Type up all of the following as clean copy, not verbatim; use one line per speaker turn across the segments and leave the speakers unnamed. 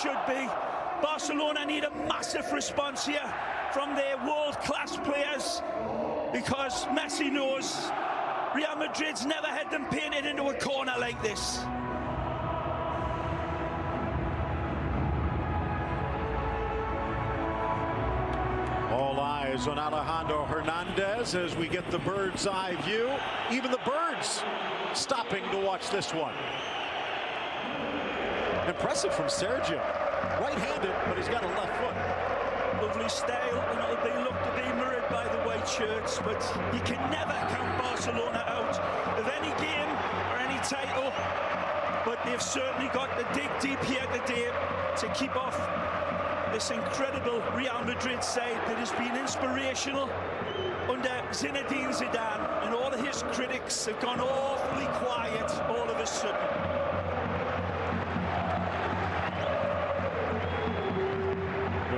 Should be. Barcelona need a massive response here from their world-class players, because Messi knows Real Madrid's never had them painted into a corner like this.
All eyes on Alejandro Hernandez as we get the bird's eye view. Even the birds stopping to watch this one. Impressive from Sergio. Right-handed, but he's got a left foot.
Lovely style, and it'll be looked to be mirrored by the white shirts, but you can never count Barcelona out of any game or any title. But they've certainly got to dig deep here today to keep off this incredible Real Madrid side that has been inspirational under Zinedine Zidane, and all of his critics have gone awfully quiet all of a sudden.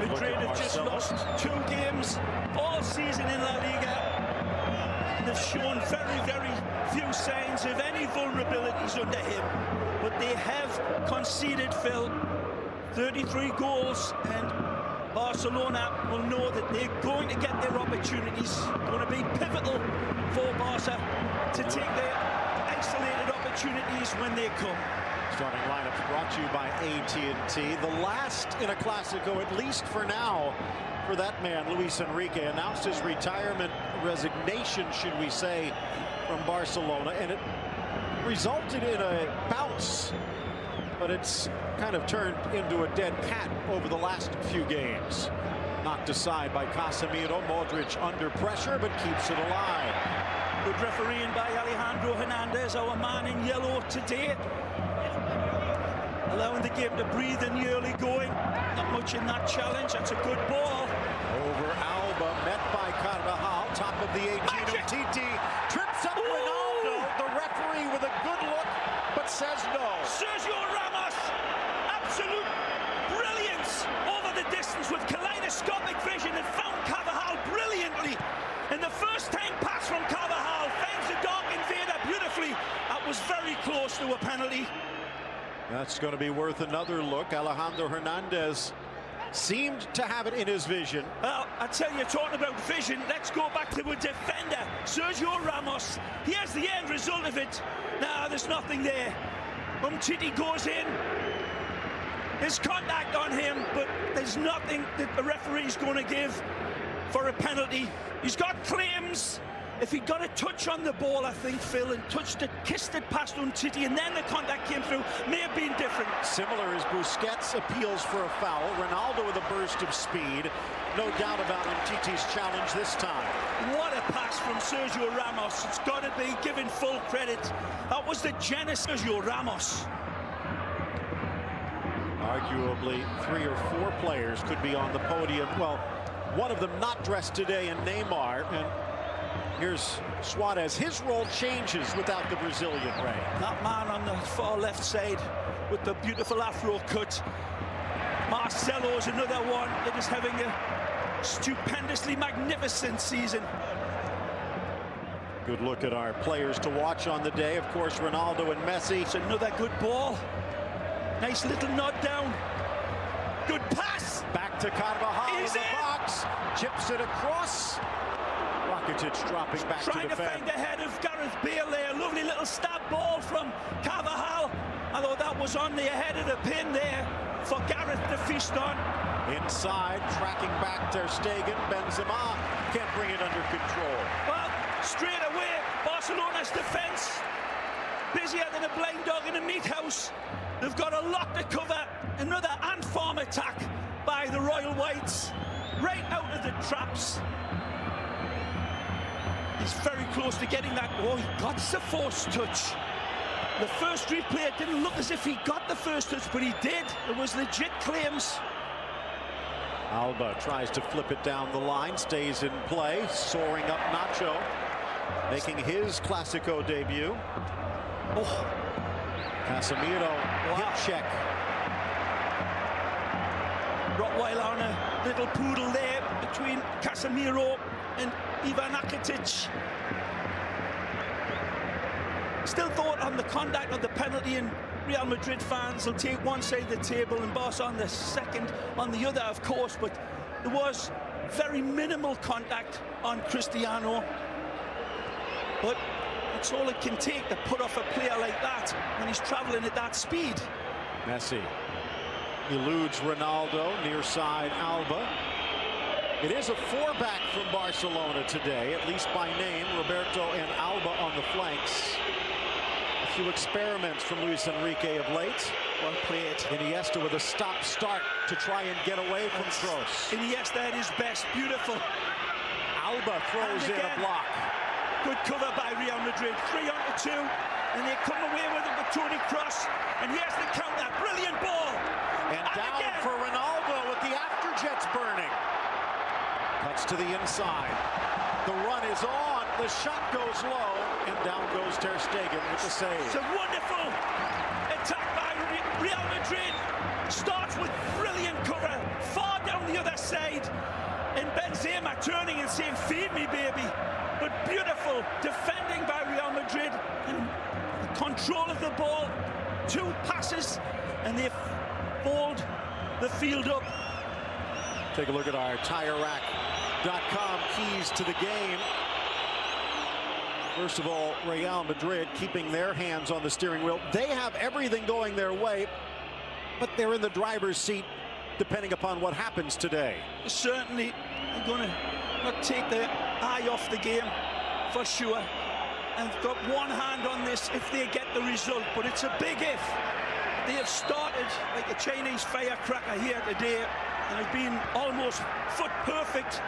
Madrid have just lost 2 games all season in La Liga. They've shown very, very few signs of any vulnerabilities under him. But they have conceded, Phil, 33 goals, and Barcelona will know that they're going to get their opportunities. Going to be pivotal for Barca to take their isolated opportunities when they come.
Starting lineups brought to you by AT&T. The last in a Clásico, at least for now, for that man, Luis Enrique, announced his retirement, resignation, should we say, from Barcelona, and it resulted in a bounce, but it's kind of turned into a dead cat over the last few games. Knocked aside by Casemiro, Modric under pressure, but keeps it alive.
Good refereeing by Alejandro Hernandez, our man in yellow today. Allowing the game to breathe in the early going. Not much in that challenge. That's a good ball.
Over Alba, met by Carvajal, top of the 18. Titi trips up Ronaldo. The referee with a good look, but says no.
Sergio Ramos, absolute brilliance over the distance with kaleidoscopic vision, and found Carvajal brilliantly. And the first time pass from Carvajal finds the dark invader beautifully. That was very close to a penalty.
That's going to be worth another look. Alejandro Hernandez seemed to have it in his vision.
Well, I tell you, talking about vision, let's go back to a defender, Sergio Ramos. Here's the end result of it. Now, there's nothing there. Titi goes in. There's contact on him, but there's nothing that the referee's going to give for a penalty. He's got claims. If he got a touch on the ball, I think, Phil, and touched it, kissed it past Titi, and then the contact came through, may have been different.
Similar as Busquets appeals for a foul. Ronaldo with a burst of speed. No doubt about Titi's challenge this time.
What a pass from Sergio Ramos. It's got to be given full credit. That was the genesis of Sergio Ramos.
Arguably, 3 or 4 players could be on the podium. Well, one of them not dressed today in Neymar, and here's Suarez. His role changes without the Brazilian rain.
That man on the far left side with the beautiful afro cut. Marcelo's another one that is having a stupendously magnificent season.
Good look at our players to watch on the day. Of course, Ronaldo and Messi.
It's another good ball. Nice little nod down. Good pass.
Back to Carvajal in the box. Chips it across. Rakitic dropping back to
Trying to
defend.
find the head of Gareth Bale there. Lovely little stab ball from Carvajal. Although that was on the head of the pin there for Gareth to feast on.
Inside, tracking back Ter Stegen. Benzema can't bring it under control.
Well, straight away, Barcelona's defence, busier than a blind dog in a meat house. They've got a lot to cover. Another ant farm attack by the Royal Whites, right out of the traps. He's very close to getting that. Oh, he got the forced touch. The first replay, it didn't look as if he got the first touch, but he did. It was legit claims.
Alba tries to flip it down the line, stays in play, soaring up Nacho, making his Clasico debut.
Oh,
Casemiro, hip check.
Rottweiler on a little poodle there between Casemiro and Ivan Rakitic. Still thought on the conduct of the penalty, and Real Madrid fans will take one side of the table and Barca on the second, on the other, of course, but there was very minimal contact on Cristiano. But it's all it can take to put off a player like that when he's travelling at that speed.
Messi eludes Ronaldo, near side Alba. It is a four-back from Barcelona today, at least by name. Roberto and Alba on the flanks. A few experiments from Luis Enrique of late.
Well played.
Iniesta with a stop-start to try and get away from Kroos.
Iniesta at his best, beautiful.
Alba throws in a block.
Good cover by Real Madrid, 3-on-2, and they come away with it with Toni Kroos. And here's the counter, brilliant ball.
And down again for Ronaldo with the afterjets burning. Cuts to the inside. The run is on. The shot goes low, and down goes Ter Stegen with the save.
It's a wonderful attack by Real Madrid. Starts with brilliant cover, far down the other side. And Benzema turning and saying, "Feed me, baby." But beautiful defending by Real Madrid and control of the ball. 2 passes, and they've balled the field up.
Take a look at our TireRack.com keys to the game. First of all, Real Madrid keeping their hands on the steering wheel. They have everything going their way, but they're in the driver's seat depending upon what happens today.
Certainly, they're going to not take their eye off the game for sure. And got one hand on this if they get the result, but it's a big if. They have started like a Chinese firecracker here today and have been almost foot perfect.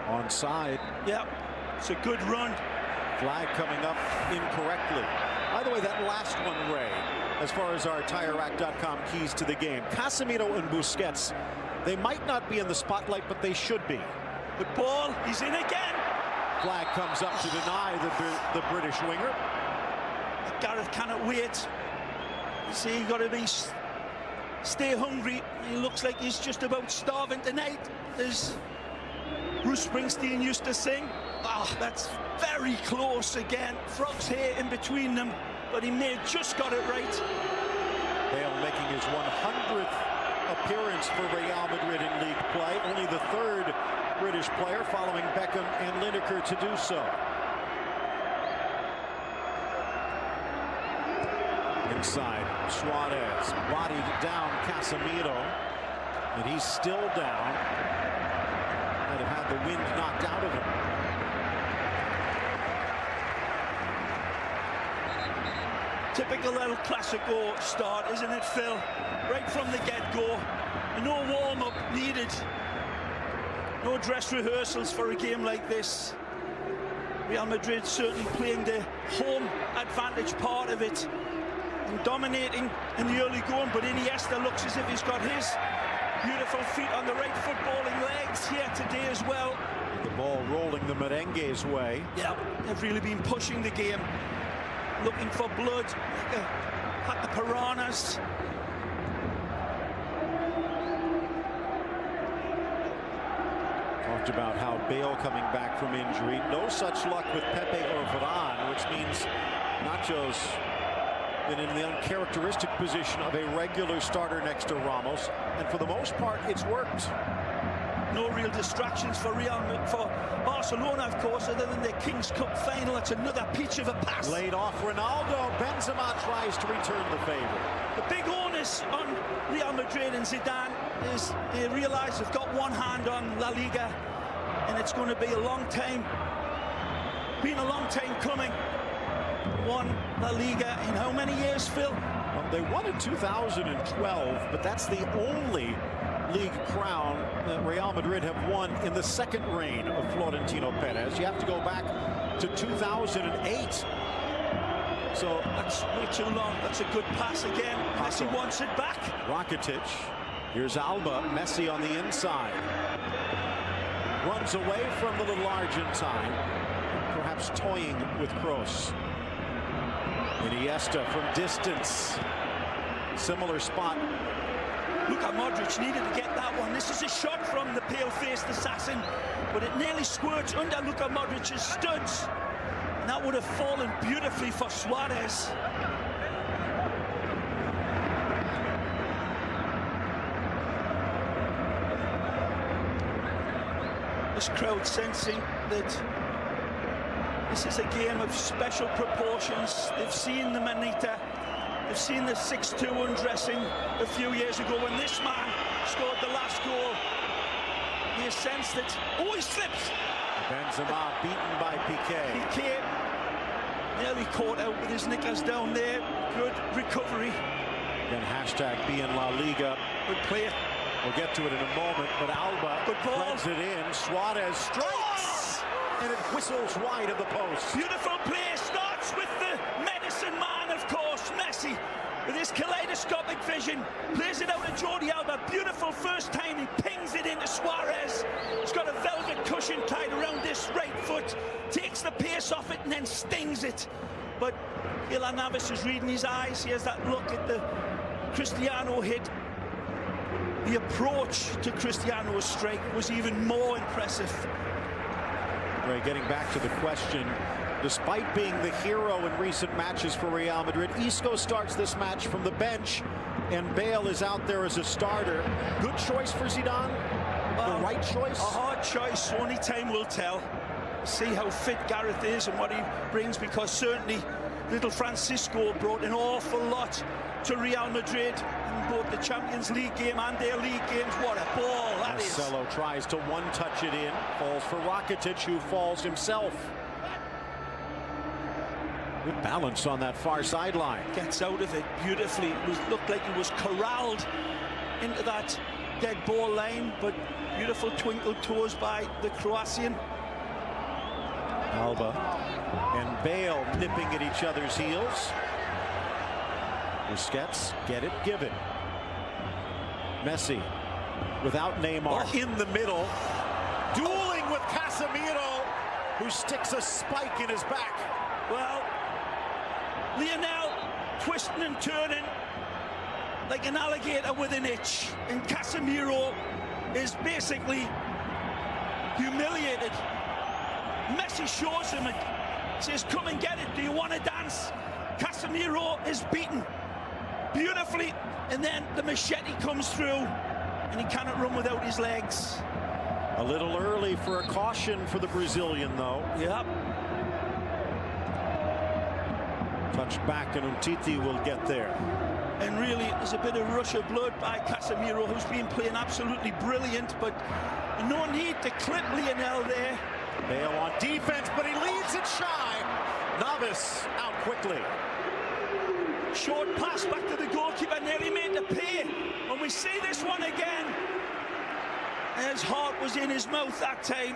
Onside.
Yeah, it's a good run.
Flag coming up incorrectly. By the way, that last one, Ray, as far as our TireRack.com keys to the game, Casemiro and Busquets, they might not be in the spotlight, but they should be.
The ball, he's in again.
Flag comes up to deny the British winger.
Gareth cannot wait. You see, you got to stay hungry. He looks like he's just about starving tonight, as Bruce Springsteen used to sing. Ah, oh, that's very close again. Frog's hair in between them, but he may have just got it right.
Bale making his 100th appearance for Real Madrid in league play. Only the 3rd British player, following Beckham and Lineker, to do so. Inside, Suarez bodied down Casemiro, and he's still down. Might have had the wind knocked out of him.
Typical El Clasico start, isn't it, Phil? Right from the get-go. No warm-up needed. No dress rehearsals for a game like this. Real Madrid certainly playing the home advantage part of it and dominating in the early going, but Iniesta looks as if he's got his beautiful feet on the right footballing legs here today as well.
The ball rolling the merengue's way.
Yeah, they've really been pushing the game, looking for blood, like the piranhas.
Talked about how Bale coming back from injury. No such luck with Pepe or Varane, which means Nacho's been in the uncharacteristic position of a regular starter next to Ramos, and for the most part, it's worked.
no real distractions for Barcelona, of course, other than their King's Cup final. It's another peach of a pass.
Laid off Ronaldo. Benzema tries to return the favor.
The big onus on Real Madrid and Zidane is they realise they've got one hand on La Liga, and it's going to be a long time coming. Won La Liga in how many years, Phil?
Well, they won in 2012, but that's the only league crown that Real Madrid have won in the second reign of Florentino Perez. You have to go back to 2008.
So that's way too long. That's a good pass again. Messi wants it back.
Rakitic. Here's Alba. Messi on the inside. Runs away from the little Argentine. Perhaps toying with Kroos. Iniesta from distance. Similar spot.
Luka Modric needed to get that one. This is a shot from the pale-faced assassin, but it nearly squirts under Luka Modric's studs. And that would have fallen beautifully for Suarez. This crowd sensing that this is a game of special proportions. They've seen the Manita. They've seen the 6-2 undressing a few years ago when this man scored the last goal. They sense that, oh, he slips.
Benzema beaten by Piqué.
Piqué nearly caught out with his knickers down there. Good recovery.
Then hashtag be in La Liga.
Good play.
We'll get to it in a moment, but Alba threads it in. Suarez strikes, and it whistles wide of the post.
Beautiful play. Starts with the medicine man, of course, Messi. With his kaleidoscopic vision, plays it out to Jordi Alba. Beautiful first time, he pings it into Suarez. He's got a velvet cushion tied around this right foot, takes the pace off it and then stings it. But Keylor Navas is reading his eyes. He has that look at the Cristiano hit. The approach to Cristiano's strike was even more impressive.
Right, getting back to the question, despite being the hero in recent matches for Real Madrid, Isco starts this match from the bench, and Bale is out there as a starter. Good choice for Zidane? The right choice?
A hard choice, only time will tell. See how fit Gareth is and what he brings, because certainly little Francisco brought an awful lot to Real Madrid in both the Champions League game and their league games. What a ball that is.
Marcelo tries to one-touch it in, falls for Rakitic, who falls himself. Good balance on that far sideline.
Gets out of it beautifully. It looked like he was corralled into that dead ball line, but beautiful twinkle toes by the Croatian.
Alba and Bale nipping at each other's heels. Busquets, get it, give it. Messi without Neymar in the middle, dueling with Casemiro, who sticks a spike in his back.
Well, Lionel twisting and turning like an alligator with an itch, and Casemiro is basically humiliated. Messi shows him and says, come and get it, do you want to dance? Casemiro is beaten beautifully, and then the machete comes through and he cannot run without his legs.
A little early for a caution for the Brazilian, though.
Yep.
Touched back, and Umtiti will get there.
And really, there's a bit of rush of blood by Casemiro, who's been playing absolutely brilliant, but no need to clip Lionel there.
Bale on defense, but he leaves it shy. Navas out quickly.
Short pass back to the goalkeeper, nearly made the pay. When we see this one again, his heart was in his mouth that time.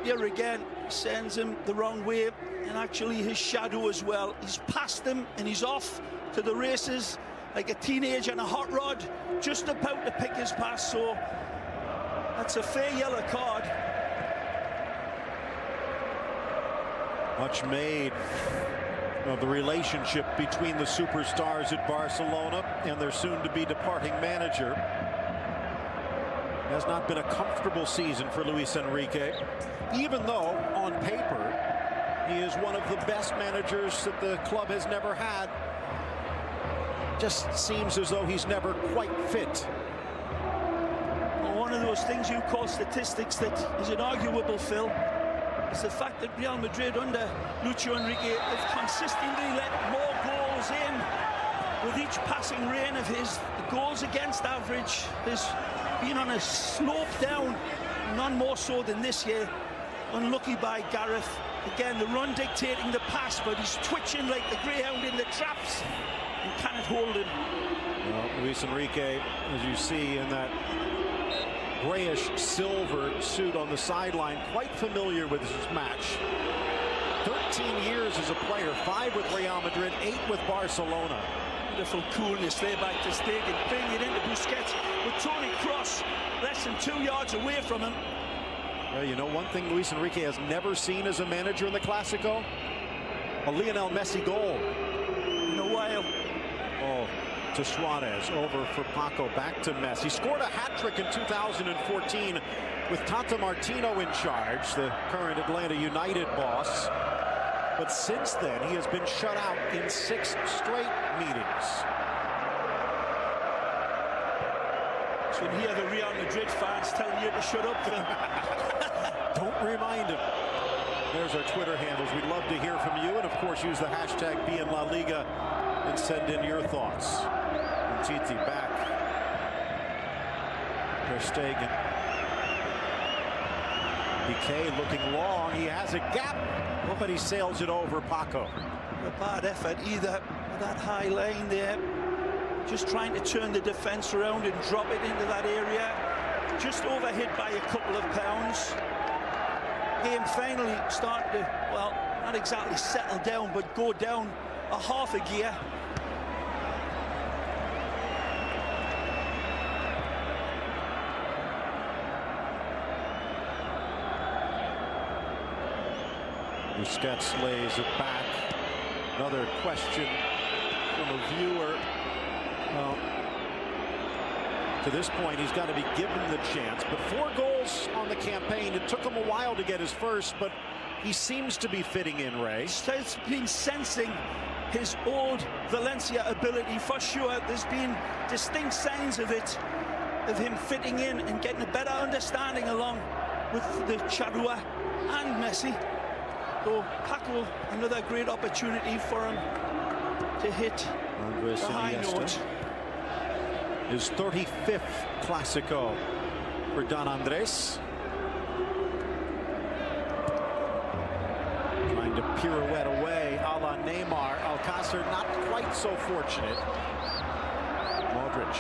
Here again, sends him the wrong way, and actually his shadow as well. He's past him and he's off to the races like a teenager on a hot rod, just about to pick his pass. So that's a fair yellow card.
Much made of the relationship between the superstars at Barcelona and their soon-to-be departing manager. It has not been a comfortable season for Luis Enrique, even though on paper he is one of the best managers that the club has never had. Just seems as though he's never quite fit.
one of those things you call statistics that is inarguable, Phil. It's the fact that Real Madrid under Luis Enrique have consistently let more goals in with each passing reign of his. The goals against average has been on a slope down, none more so than this year. Unlucky by Gareth. Again, the run dictating the pass, but he's twitching like the greyhound in the traps and cannot hold him.
Well, Luis Enrique, as you see in that grayish silver suit on the sideline, quite familiar with this match. 13 years as a player, 5 with Real Madrid, 8 with Barcelona.
Beautiful coolness there by Ter Stegen, bringing it into Busquets with Toni Kroos less than 2 yards away from him.
Well, you know one thing Luis Enrique has never seen as a manager in the Clásico? A Lionel Messi goal.
In a while.
Oh, to Suarez, over for Paco, back to Messi. He scored a hat-trick in 2014 with Tata Martino in charge, the current Atlanta United boss. But since then, he has been shut out in 6 straight meetings.
So you hear the Real Madrid fans telling you to shut up, Phil.
Don't remind him. There's our Twitter handles. We'd love to hear from you. And, of course, use the hashtag #BeInLaLiga and send in your thoughts. And Titi back. Ter Stegen. BK looking long. He has a gap, but he sails it over Paco.
A bad effort either. That high line there. Just trying to turn the defence around and drop it into that area. Just overhit by a couple of pounds. Game finally starting to, well, not exactly settle down, but go down a half a gear.
Busquets lays it back. Another question from a viewer. Well, to this point, he's got to be given the chance. But 4 goals on the campaign. It took him a while to get his first, but he seems to be fitting in, Ray.
He's been sensing his old Valencia ability for sure. There's been distinct signs of it, of him fitting in and getting a better understanding along with the Charrua and Messi. So Paco, another great opportunity for him to hit the high note.
His 35th Clásico for Don Andres. Trying to pirouette away a la Neymar. Alcácer not quite so fortunate. Modric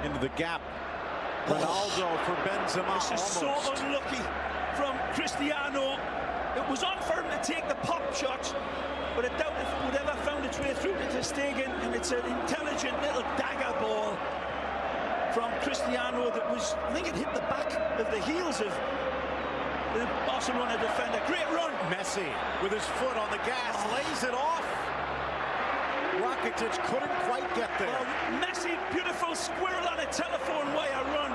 into the gap. Ronaldo for Benzema.
This is so unlucky from Cristiano. It was on for him to take the pop shot, but I doubt if it would ever found its way through to Ter Stegen, and it's an intelligent little dagger ball from Cristiano that was, I think it hit the back of the heels of the Barcelona defender. Great run.
Messi with his foot on the gas, lays it off. Rakitic couldn't quite get there.
Well, Messi, beautiful squirrel on a telephone wire run,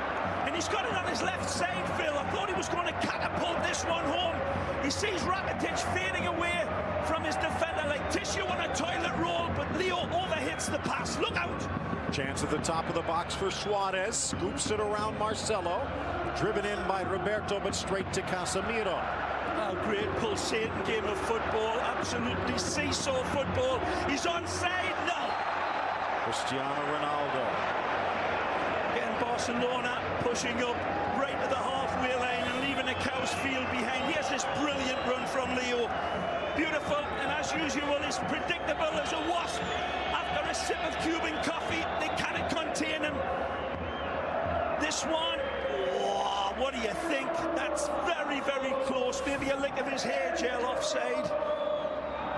and he's got it on his left side, Phil. I thought he was going to catapult this one home. He sees Rakitic fading away from his defender like tissue on a toilet roll, but Leo overhits the pass. Look out!
Chance at the top of the box for Suarez. Scoops it around Marcelo. Driven in by Roberto, but straight to Casemiro.
A great pulsating game of football. Absolutely seesaw football. He's onside. No!
Cristiano Ronaldo.
Again, Barcelona pushing up right to the halfway line and leaving the cows field behind. Here's this brilliant run from Leo. Beautiful, and as usual, is predictable as a wasp. After a sip of Cuban coffee, they cannot contain him. This one, oh, what do you think? That's very, very close. Maybe a lick of his hair gel offside.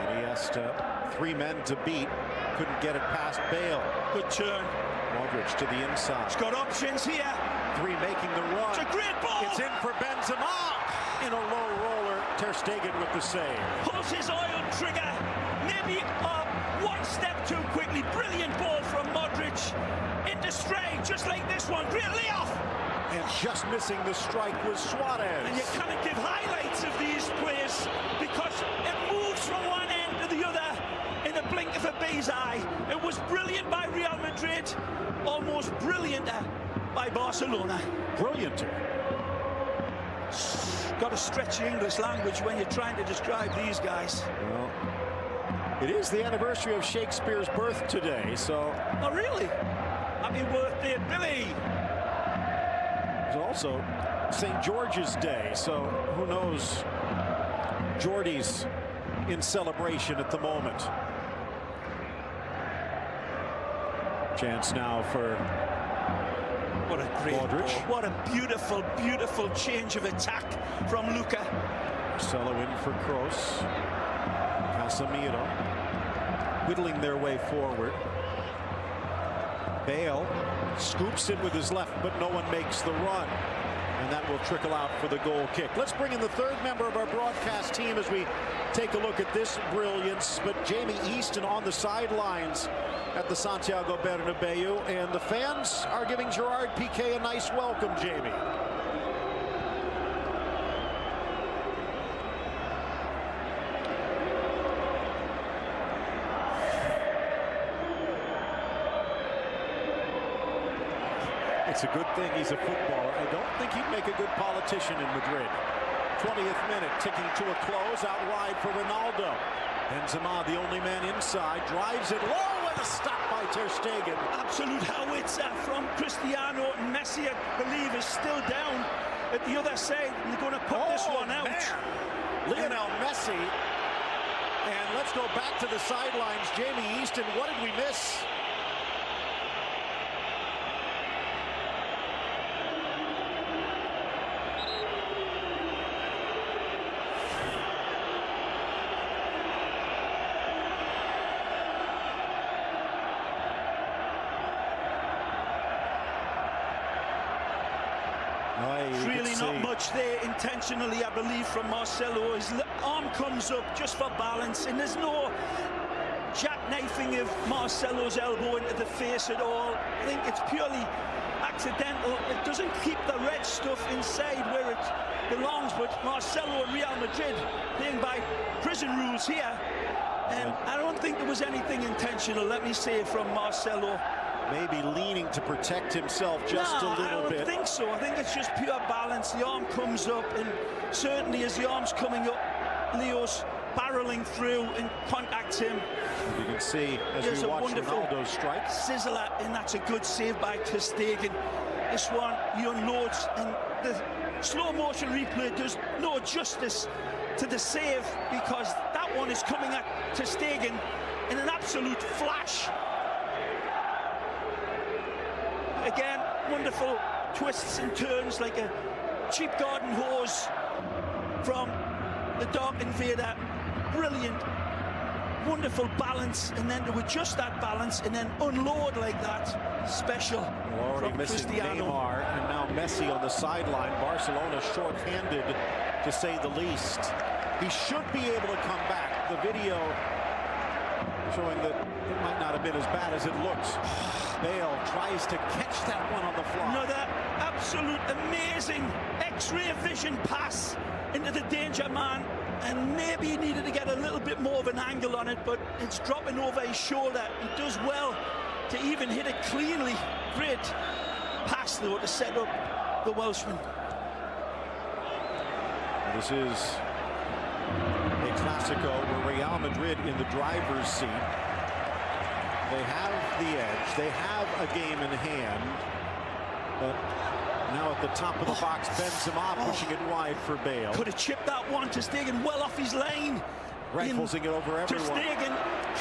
Iniesta, 3 men to beat. Couldn't get it past Bale.
Good turn.
Modric to the inside.
He's got options here.
3 making the run.
It's a great ball.
It's in for Benzema. In a low roller, Ter Stegen with the save.
Pulls his oil trigger. Maybe one step too quickly. Brilliant ball from Modric. Into stray, just like this one. Great layoff.
And just missing the strike was Suarez.
And you cannot give highlights of these players because it moves from one end to the other in the blink of a bee's eye. It was brilliant by Real Madrid. Almost brilliant by Barcelona.
Brilliant.
Got to stretch the English language when you're trying to describe these guys.
Well, it is the anniversary of Shakespeare's birth today, so...
Oh, really? Happy birthday, Billy!
It's also St. George's Day, so who knows? Geordie's in celebration at the moment. Chance now for
what a great
Modric.
Ball. What a beautiful, beautiful change of attack from Luka.
Marcelo in for Kroos. Casemiro whittling their way forward. Bale scoops it with his left, but no one makes the run. And that will trickle out for the goal kick. Let's bring in the third member of our broadcast team as we take a look at this brilliance. But Jamie Easton on the sidelines at the Santiago Bernabeu, and the fans are giving Gerard Piqué a nice welcome, Jamie. It's a good thing he's a footballer. I don't think he'd make a good politician in Madrid. 20th minute, ticking to a close, out wide for Ronaldo. Benzema, the only man inside, drives it low, and a stop by Ter Stegen.
Absolute howitzer from Cristiano, and Messi, I believe, is still down at the other side. And they're going to put this one out.
Man. Lionel Messi. And let's go back to the sidelines. Jamie Easton, what did we miss?
It's really not much there intentionally, I believe, from Marcelo. His arm comes up just for balance, and there's no jackknifing of Marcelo's elbow into the face at all. I think it's purely accidental. It doesn't keep the red stuff inside where it belongs, but Marcelo and Real Madrid playing by prison rules here. And I don't think there was anything intentional, let me say, from Marcelo.
Maybe leaning to protect himself just a little bit.
I don't think so. I think it's just pure balance. The arm comes up, and certainly as the arm's coming up, Leo's barreling through and contacts him.
You can see as we watch Ronaldo's strike.
Sizzler, and that's a good save by Ter Stegen. This one, he unloads, and the slow motion replay does no justice to the save, because that one is coming at Ter Stegen in an absolute flash. Again, wonderful twists and turns like a cheap garden hose from the Dark Invader. Brilliant, wonderful balance, and then to adjust that balance and then unload like that. Special
already
from
missing
Cristiano.
Neymar, and now Messi on the sideline. Barcelona short-handed, to say the least. He should be able to come back. The video showing that it might not have been as bad as it looks. Bale tries to catch that one on the fly.
Another absolute amazing X-ray vision pass into the danger man, and maybe he needed to get a little bit more of an angle on it, but it's dropping over his shoulder. He does well to even hit it cleanly. Great pass, though, to set up the Welshman.
This is a Clasico where Real Madrid in the driver's seat. They have the edge. They have a game in hand. But now at the top of the box, Benzema pushing it wide for Bale.
Could have chipped that one. Ter Stegen well off his lane.
Riflesing it over everyone.
Ter Stegen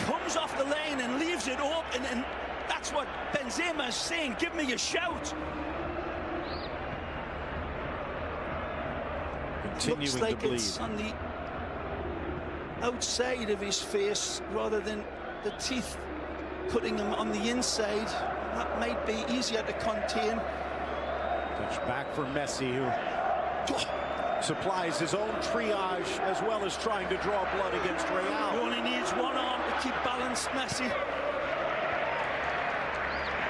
comes off the lane and leaves it open, and that's what Benzema is saying. Give me a shout.
Continuing
Looks like
to bleed.
it's on the outside of his face rather than the teeth putting him on the inside. That might be easier to contain.
Touch back for Messi, who supplies his own triage as well as trying to draw blood against Real.
He only needs one arm to keep balanced, Messi.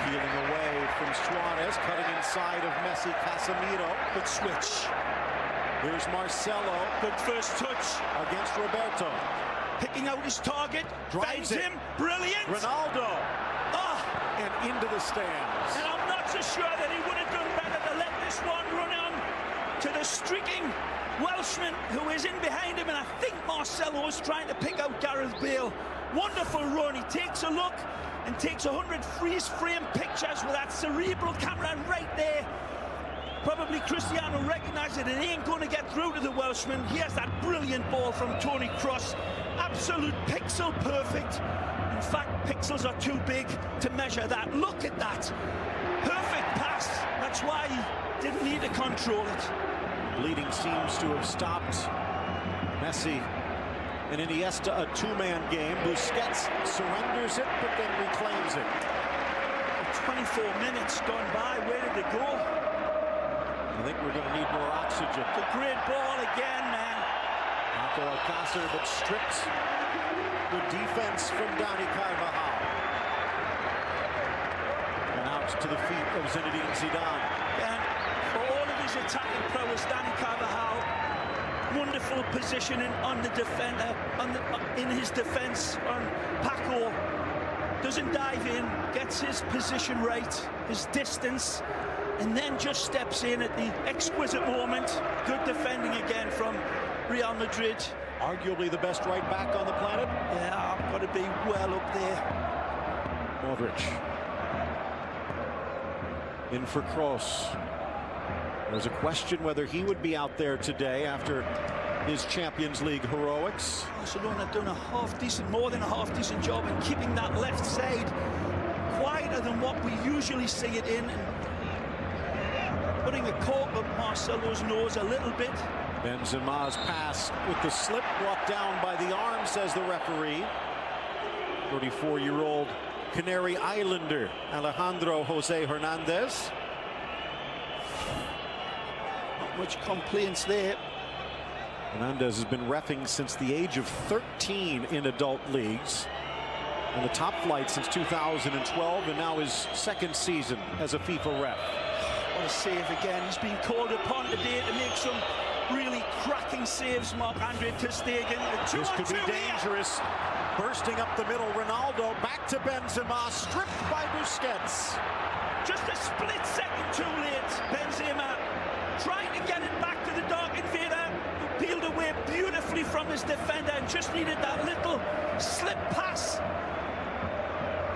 Peeling away from Suarez, cutting inside of Messi. Casemiro.
Good switch.
Here's Marcelo.
Good first touch
Against Roberto.
Picking out his target.
Drives
Finds him. Brilliant.
Ronaldo.
Oh.
And into the stands.
And I'm not assured that he would have done better to let this one run on to the streaking Welshman who is in behind him, and I think Marcelo is trying to pick out Gareth Bale. Wonderful run. He takes a look and takes 100 freeze frame pictures with that cerebral camera, and right there, probably Cristiano recognised that it ain't going to get through to the Welshman. Here's that brilliant ball from Tony Kroos. Absolute pixel perfect. In fact, pixels are too big to measure that. Look at that. Perfect pass. That's why he didn't need to control it.
Bleeding seems to have stopped. Messi and Iniesta, a two-man game. Busquets surrenders it, but then reclaims it.
24 minutes gone by. Where did it go?
I think we're going to need more oxygen.
The great ball again, man.
Paco Alcácer, but stripped. Good defense from Dani Carvajal. And out to the feet of Zinedine Zidane.
And for all of his attacking prowess, Dani Carvajal, wonderful positioning on the defender, in his defence on Paco. Doesn't dive in, gets his position right, his distance, and then just steps in at the exquisite moment. Good defending again from Real Madrid.
Arguably the best right back on the planet.
Yeah, I've got to be well up there.
Modric. In for Kroos. There's a question whether he would be out there today after his Champions League heroics.
Barcelona done a half-decent, more than a half-decent job in keeping that left side quieter than what we usually see it in, and putting a cork up Marcelo's nose a little bit.
Benzema's pass with the slip brought down by the arm, says the referee. 34-year-old Canary Islander Alejandro Jose Hernandez.
Not much complaints there.
Hernandez has been reffing since the age of 13 in adult leagues. On the top flight since 2012, and now his second season as a FIFA ref.
What a save again. He's been called upon today to make some really cracking saves, Marc-Andre ter Stegen.
This could be dangerous. Bursting up the middle, Ronaldo back to Benzema, stripped by Busquets.
Just a split second too late. Benzema trying to get it back to the Dark Invader, who peeled away beautifully from his defender and just needed that little slip pass.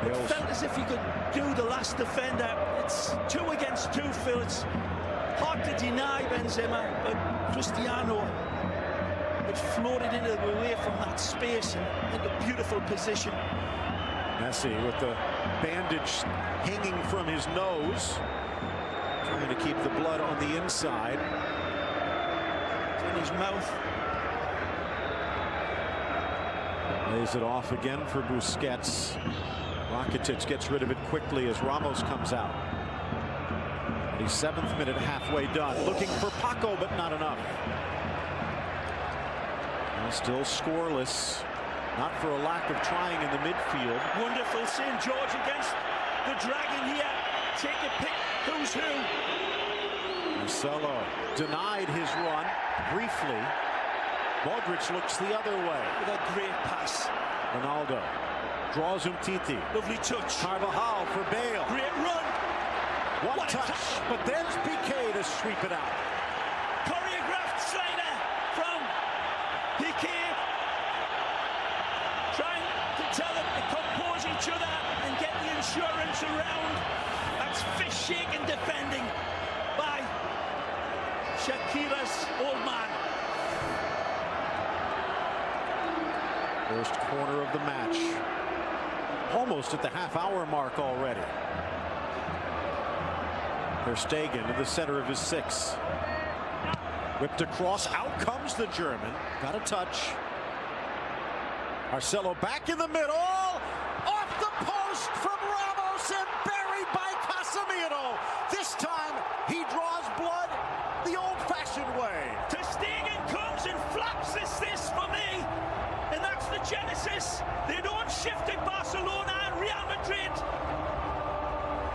It felt as if he could do the last defender. It's 2 against 2, Phil. It's hard to deny Benzema, but Cristiano had floated away from that space and into beautiful position.
Messi with the bandage hanging from his nose, trying to keep the blood on the inside.
It's in his mouth.
Lays it off again for Busquets. Rakitic gets rid of it quickly as Ramos comes out. The 7th minute, halfway done. Looking for Paco, but not enough. And still scoreless. Not for a lack of trying in the midfield.
Wonderful St. George against the Dragon here. Take a pick. Who's who?
Marcelo denied his run briefly. Modric looks the other way.
With a great pass.
Ronaldo draws Umtiti.
Lovely touch.
Carvajal for Bale.
Great run.
One touch, but there's Piqué to sweep it out.
Choreographed slider from Piqué. Trying to tell them to compose each other and get the insurance around. That's fish-shaking defending by Shakira's old man.
First corner of the match. Almost at the half-hour mark already. Ter Stegen in the center of his 6. Whipped across, out comes the German. Got a touch. Marcelo back in the middle. Off the post from Ramos and buried by Casemiro. This time he draws blood the old-fashioned way.
Ter Stegen comes and flaps this for me. And that's the genesis. They'd all shifted Barcelona and Real Madrid.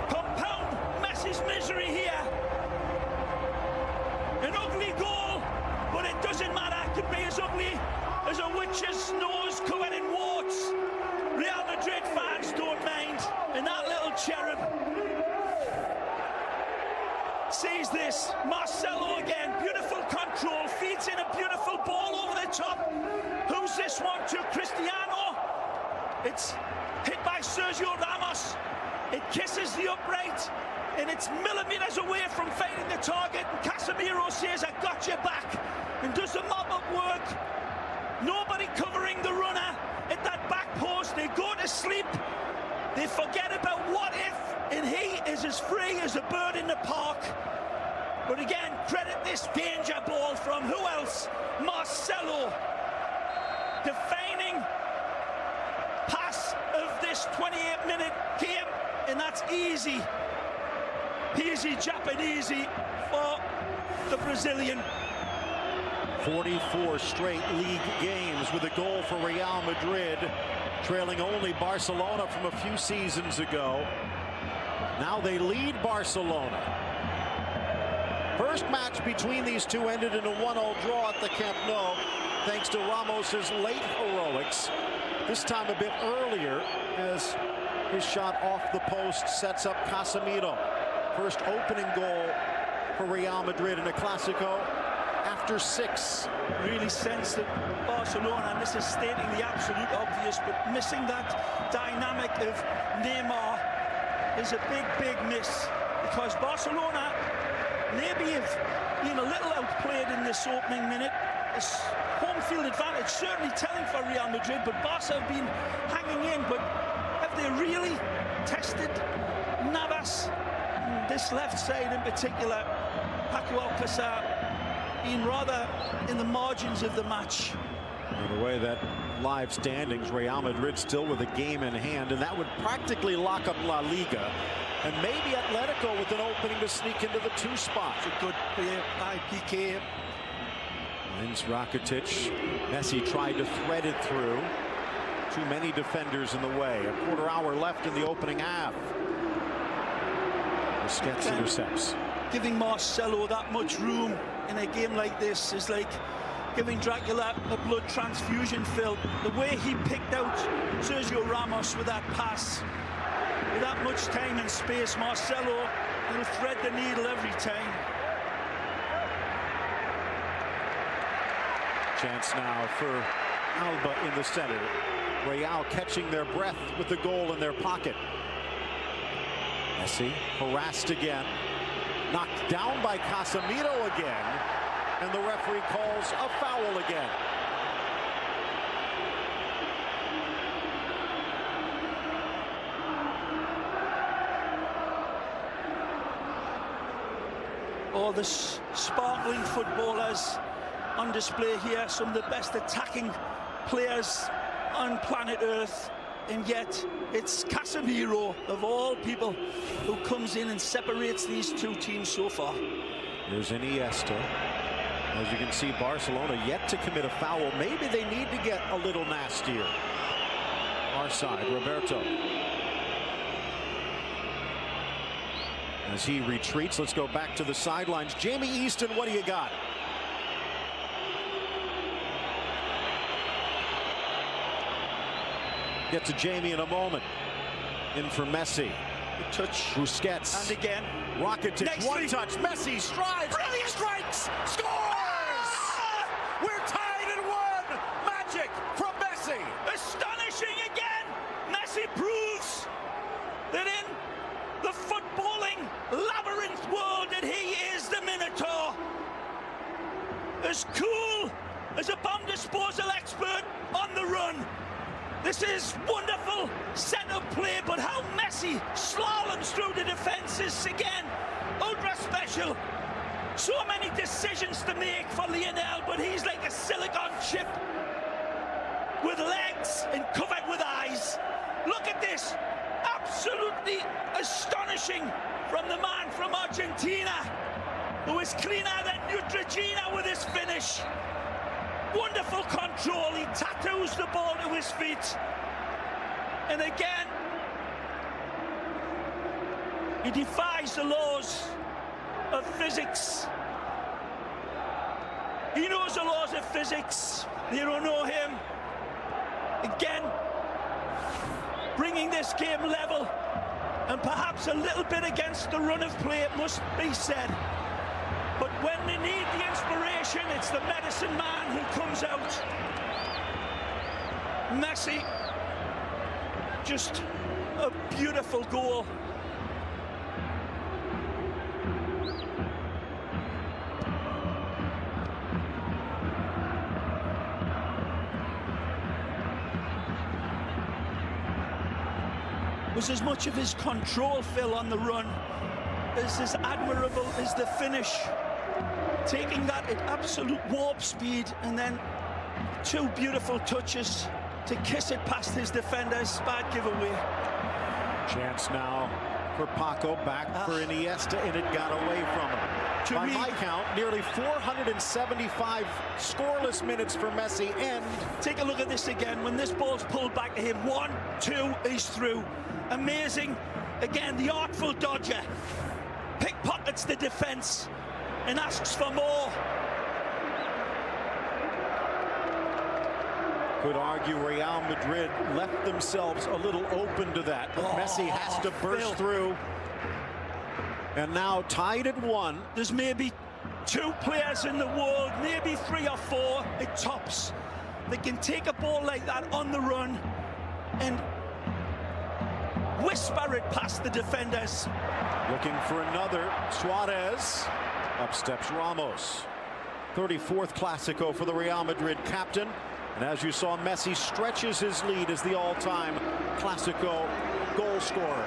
Compound Messi's misery here. An ugly goal, but it doesn't matter. It could be as ugly as a witch's nose covered in warts. Real Madrid fans don't mind. And that little cherub sees this. Marcelo again, beautiful control, feeds in a beautiful ball over the top. Who's this one to? Cristiano. It's hit by Sergio Ramos. It kisses the upright, and it's millimeters away from finding the target. And Casemiro says, I got your back, and does the mop-up work. Nobody covering the runner at that back post. They go to sleep. They forget about what if, and he is as free as a bird in the park. But again, credit this danger ball from who else? Marcelo. Defining pass of this 28-minute game, and that's easy. Easy Japanese for the Brazilian.
44 straight league games with a goal for Real Madrid, trailing only Barcelona from a few seasons ago. Now they lead Barcelona. First match between these two ended in a 1-0 draw at the Camp Nou, thanks to Ramos's late heroics. This time a bit earlier, as his shot off the post sets up Casemiro. First opening goal for Real Madrid in a Clásico after 6.
Really sense that Barcelona, and this is stating the absolute obvious, but missing that dynamic of Neymar is a big, big miss, because Barcelona maybe have been a little outplayed in this opening minute. It's home field advantage certainly telling for Real Madrid, but Barca have been hanging in. But have they really tested Navas? This left side in particular, Paco Alcácer, being rather in the margins of the match.
In the way that live standings, Real Madrid still with a game in hand, and that would practically lock up La Liga. And maybe Atletico with an opening to sneak into the 2 spot.
It's a good play by Piqué.
Wins Rakitic. Messi tried to thread it through. Too many defenders in the way. A quarter hour left in the opening half. Busquets intercepts.
Giving Marcelo that much room in a game like this is like giving Dracula a blood transfusion, Phil. The way he picked out Sergio Ramos with that pass, with that much time and space, Marcelo will thread the needle every time.
Chance now for Alba in the center. Real catching their breath with the goal in their pocket. Messi harassed again. Knocked down by Casemiro again. And the referee calls a foul again.
All the sparkling footballers on display here, some of the best attacking players on planet Earth, and yet it's Casemiro, of all people, who comes in and separates these two teams so far.
Here's Iniesta. As you can see, Barcelona yet to commit a foul. Maybe they need to get a little nastier. Our side, Roberto. As he retreats, let's go back to the sidelines. Jamie Easton, what do you got? Get to Jamie in a moment. In for Messi.
The touch.
Busquets.
And again.
Rakitic, one touch. Messi strides.
Brilliant.
Strikes. Scores! We're tied at 1. Magic from Messi.
Astonishing again. Messi proves that in the footballing labyrinth world that he is the Minotaur. As cool as a bomb disposal expert on the run. This is wonderful set-up play, but how Messi slaloms through the defenses again. Ultra special. So many decisions to make for Lionel, but he's like a silicon chip with legs and covered with eyes. Look at this. Absolutely astonishing from the man from Argentina, who is cleaner than Neutrogena with his finish. Wonderful control. He tattoos the ball to his feet. And again, he defies the laws of physics. He knows the laws of physics. They don't know him. Again, bringing this game level and perhaps a little bit against the run of play, it must be said. But when they need the inspiration, it's the medicine man who comes out. Messi, just a beautiful goal. Was as much of his control, Phil, on the run as admirable as the finish. Taking that at absolute warp speed and then two beautiful touches to kiss it past his defenders. Bad giveaway.
Chance now for Paco, back for Iniesta, and it got away from him. By my count, nearly 475 scoreless minutes for Messi, and
take a look at this again. When this ball's pulled back to him, 1, 2, he's through. Amazing. Again, the artful dodger pickpockets the defense and asks for more.
Could argue Real Madrid left themselves a little open to that, but Messi has to burst through. And now tied at 1.
There's maybe 2 players in the world, maybe 3 or 4 at tops, that can take a ball like that on the run and whisper it past the defenders.
Looking for another. Suarez. Up steps Ramos. 34th Clásico for the Real Madrid captain. And as you saw, Messi stretches his lead as the all-time Clásico goal scorer.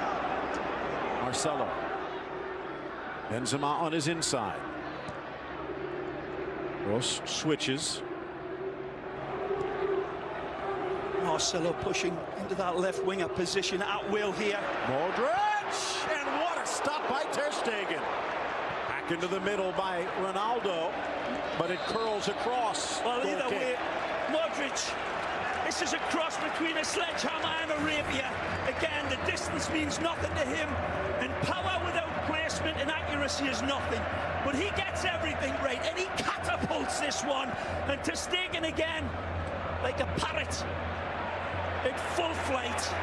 Marcelo. Benzema on his inside. Ross switches.
Marcelo pushing into that left winger position at will here.
Modric! And what a stop by Ter Stegen. Back into the middle by Ronaldo, but it curls across.
Well, either way, Modric, this is a cross between a sledgehammer and a rapier. Again, the distance means nothing to him, and power without placement and accuracy is nothing. But he gets everything right, and he catapults this one. And Ter Stegen again, like a parrot at full flight.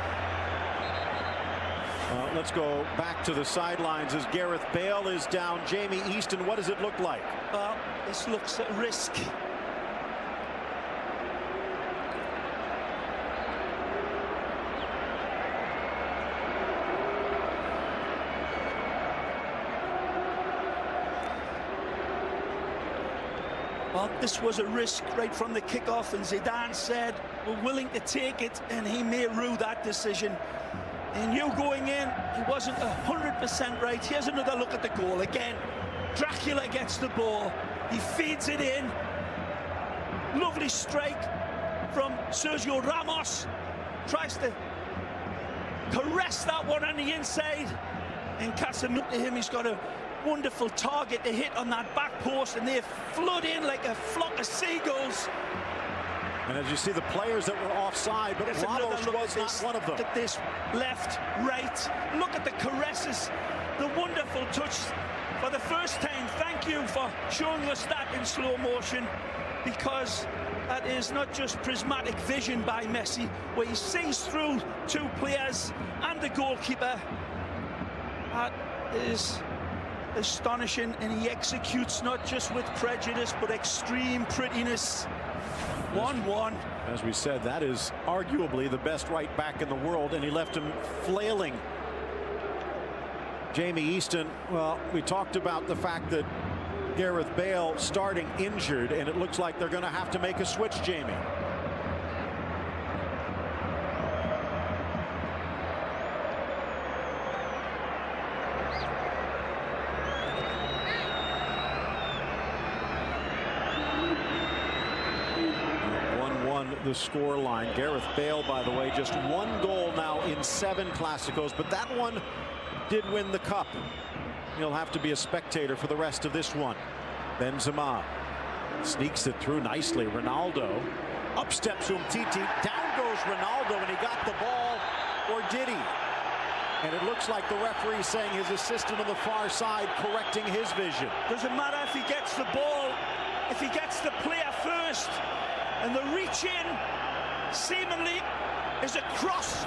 Let's go back to the sidelines as Gareth Bale is down. Jamie Easton, what does it look like?
Well, this looks at risk. Well, this was a risk right from the kickoff, and Zidane said we're willing to take it, and he may rue that decision. And you going in, he wasn't 100% right. Here's another look at the goal. Again, Dracula gets the ball. He feeds it in. Lovely strike from Sergio Ramos. Tries to caress that one on the inside. And Casemiro to him, he's got a wonderful target to hit on that back post, and they flood in like a flock of seagulls.
And as you see, the players that were offside, but Ramos was not one of them.
Look at this, left, right. Look at the caresses, the wonderful touch. For the first time, thank you for showing us that in slow motion, because that is not just prismatic vision by Messi, where he sees through 2 players and the goalkeeper. That is astonishing, and he executes not just with prejudice, but extreme prettiness. 1-1.
As we said, that is arguably the best right back in the world, and he left him flailing. Jamie Easton, well, we talked about the fact that Gareth Bale starting injured, and it looks like they're going to have to make a switch, Jamie. The score line. Gareth Bale, by the way, just 1 goal now in 7 Clásicos, but that one did win the cup. He'll have to be a spectator for the rest of this one. Benzema sneaks it through nicely. Ronaldo, up steps Umtiti, down goes Ronaldo, and he got the ball, or did he? And it looks like the referee saying his assistant on the far side correcting his vision.
Doesn't matter if he gets the ball, if he gets the player first. And the reach in seemingly is across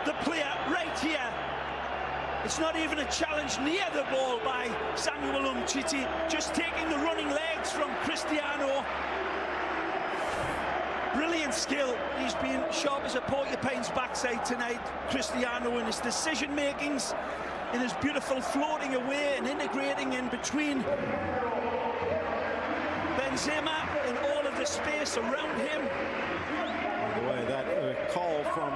the player right here. It's not even a challenge near the ball by Samuel Umtiti, just taking the running legs from Cristiano. Brilliant skill. He's been sharp as a porcupine's backside tonight, Cristiano, in his decision makings, in his beautiful floating away and integrating in between Benzema and all of the space around him.
By the way, that call from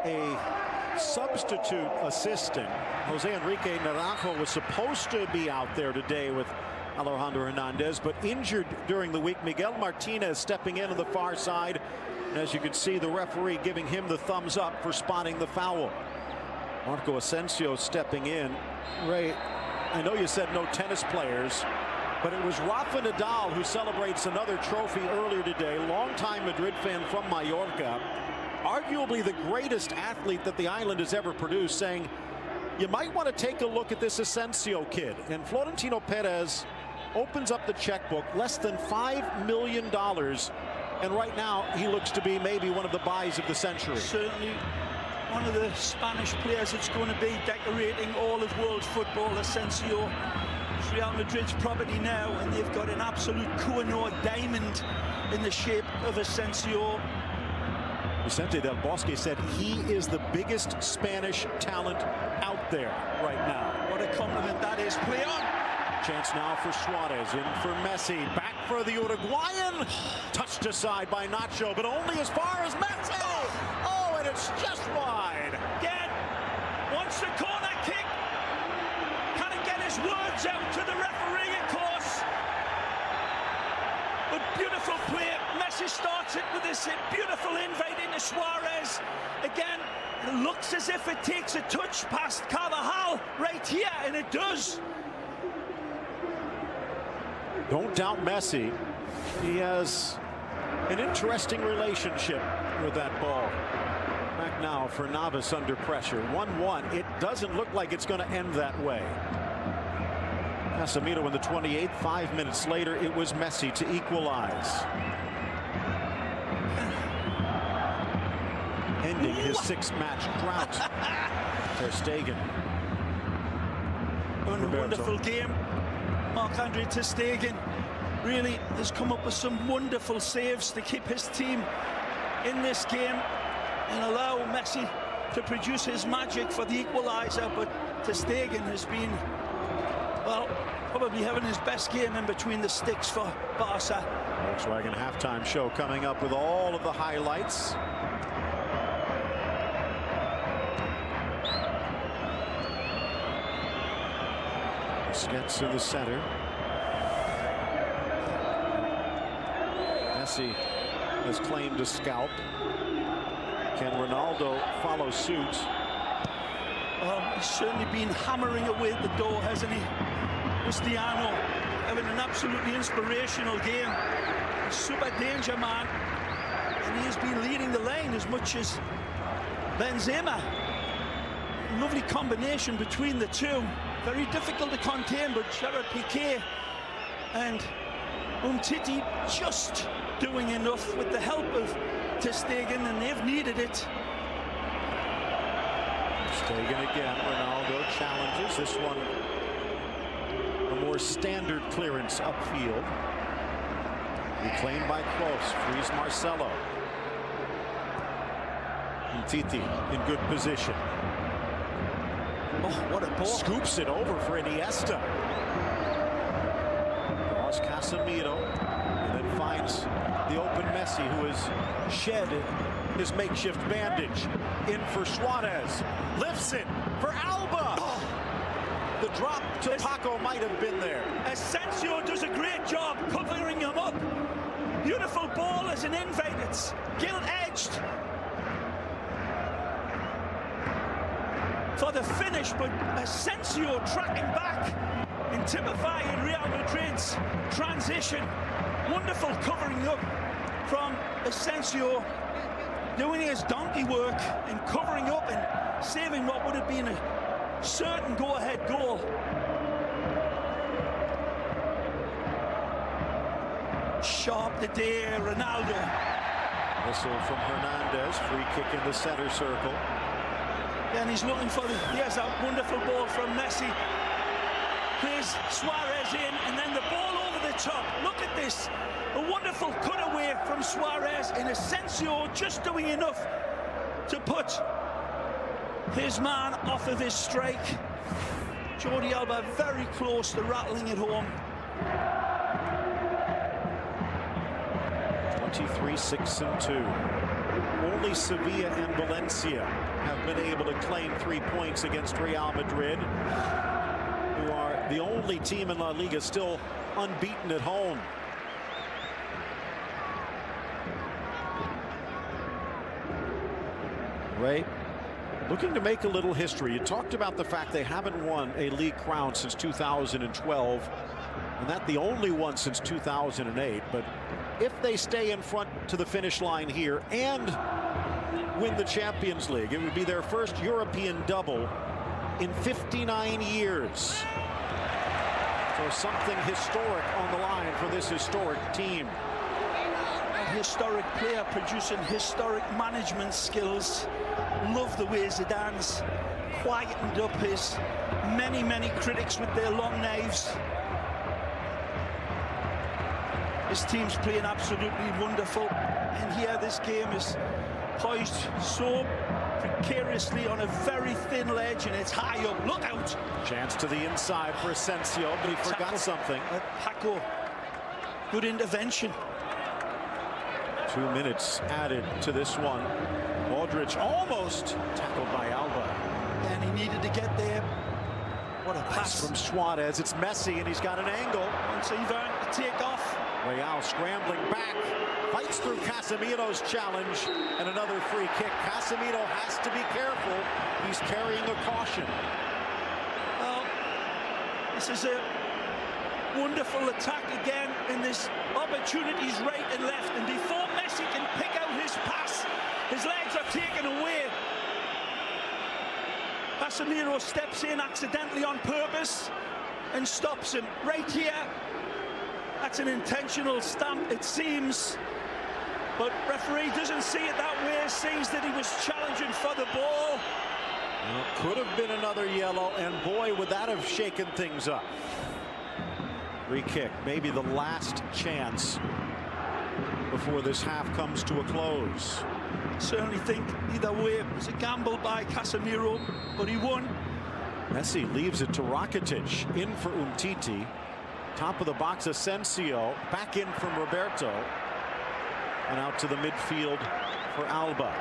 a substitute assistant. Jose Enrique Naranjo was supposed to be out there today with Alejandro Hernandez, but injured during the week. Miguel Martinez stepping in on the far side. And as you can see, the referee giving him the thumbs up for spotting the foul. Marco Asensio stepping in. Ray, I know you said no tennis players, but it was Rafa Nadal who celebrates another trophy earlier today. Longtime Madrid fan from Mallorca. Arguably the greatest athlete that the island has ever produced, saying, you might want to take a look at this Asensio kid. And Florentino Perez opens up the checkbook, less than $5 million. And right now, he looks to be maybe one of the buys of the century.
Certainly one of the Spanish players that's going to be decorating all of world football. Asensio, it's Real Madrid's property now, and they've got an absolute Koh-i-Noor diamond in the shape of Asensio.
Vicente Del Bosque said he is the biggest Spanish talent out there right now.
What a compliment that is. Play on.
Chance now for Suarez, in for Messi, back for the Uruguayan. Touched aside by Nacho, but only as far as Messi. Oh, and it's just wide.
Again, wants the corner kick. Can he get his words out to the referee, of course. But beautiful play. Messi starts it with this beautiful invite into Suarez. Again, it looks as if it takes a touch past Carvajal right here, and it does.
Don't doubt Messi. He has an interesting relationship with that ball. Back now for Navas under pressure. 1-1. It doesn't look like it's going to end that way. Casemiro in the 28th. 5 minutes later, it was Messi to equalize. Ending his 6-match drought. Ter Stegen.
Wonderful game. Marc-Andre Ter Stegen really has come up with some wonderful saves to keep his team in this game and allow Messi to produce his magic for the equaliser. But Ter Stegen has been, well, probably having his best game in between the sticks for Barca.
Volkswagen halftime show coming up with all of the highlights. Gets in the center. Messi has claimed a scalp. Can Ronaldo follow suit?
Well, he's certainly been hammering away at the door, hasn't he? Cristiano having an absolutely inspirational game. A super danger man. And he has been leading the line as much as Benzema. Lovely combination between the two. Very difficult to contain, but Gerard Piqué and Umtiti just doing enough with the help of Ter Stegen, and they've needed it.
Stegen again. Ronaldo challenges. This one a more standard clearance upfield. Reclaimed by Kroos. Frees Marcelo. Umtiti in good position.
Oh, what a ball.
Scoops it over for Iniesta. Draws Casemiro. And then finds the open Messi, who has shed his makeshift bandage. In for Suarez. Lifts it for Alba. Oh. The drop to Paco might have been there.
Asensio does a great job covering him up. Beautiful ball as an invite. It's gilt-edged for the finish, but Asensio tracking back and typifying Real Madrid's transition. Wonderful covering up from Asensio, doing his donkey work and covering up and saving what would have been a certain go-ahead goal. Sharp today, Ronaldo.
Whistle from Hernandez. Free kick in the center circle.
And he's looking for here's a wonderful ball from Messi. Plays Suarez in, and then the ball over the top. Look at this. A wonderful cutaway from Suarez, and Asensio just doing enough to put his man off of his strike. Jordi Alba very close to rattling it home.
23-6-2. Only Sevilla and Valencia have been able to claim 3 points against Real Madrid, who are the only team in La Liga still unbeaten at home. Ray, looking to make a little history. You talked about the fact they haven't won a league crown since 2012, and that the only one since 2008. But if they stay in front to the finish line here and win the Champions League, it would be their first European double in 59 years. So something historic on the line for this historic team.
A historic player producing historic management skills. Love the way Zidane's quietened up his many critics with their long knives. His team's playing absolutely wonderful, and here this game is poised so precariously on a very thin ledge, and it's high up. Look out!
Chance to the inside for Asensio, but he forgot something.
Paco, good intervention.
2 minutes added to this one. Modric almost tackled by Alba.
And he needed to get there. What a pass
from Suarez. It's Messi, and he's got an angle.
Once even to take off.
Real scrambling back, fights through Casemiro's challenge, and another free kick. Casemiro has to be careful. He's carrying a caution.
Well, this is a wonderful attack again, and there's opportunities right and left. And before Messi can pick out his pass, his legs are taken away. Casemiro steps in accidentally on purpose and stops him right here. That's an intentional stamp, it seems, but referee doesn't see it that way. Sees that he was challenging for the ball.
Well, could have been another yellow, and boy, would that have shaken things up. Free kick, maybe the last chance before this half comes to a close.
Certainly think either way it was a gamble by Casemiro, but he won.
Messi leaves it to Rakitic, in for Umtiti. Top of the box, Asensio, back in from Roberto, and out to the midfield for Alba.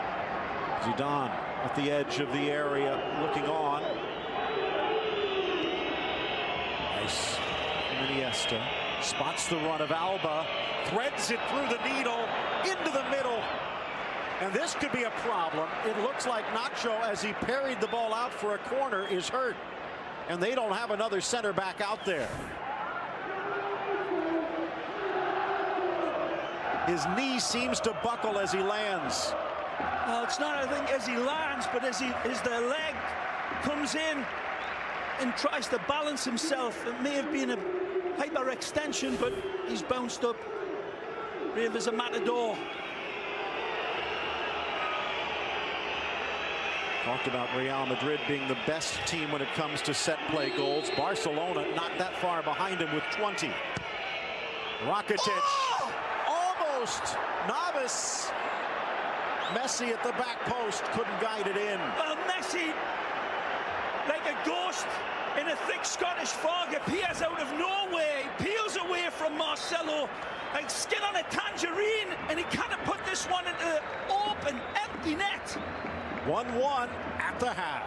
Zidane at the edge of the area, looking on. Nice from Iniesta. Spots the run of Alba, threads it through the needle, into the middle. And this could be a problem. It looks like Nacho, as he parried the ball out for a corner, is hurt. And they don't have another center back out there. His knee seems to buckle as he lands.
Well, it's not, I think, as he lands, but as the leg comes in and tries to balance himself. It may have been a hyperextension, but he's bounced up brave as a matador.
Talked about Real Madrid being the best team when it comes to set play goals. Barcelona not that far behind him with 20. Rakitic.
Oh!
Almost. Navas. Messi at the back post. Couldn't guide it in.
Well, Messi, like a ghost in a thick Scottish fog, appears out of nowhere. He peels away from Marcelo like skin on a tangerine, and he kind of put this one into the open, empty net.
1-1 at the half.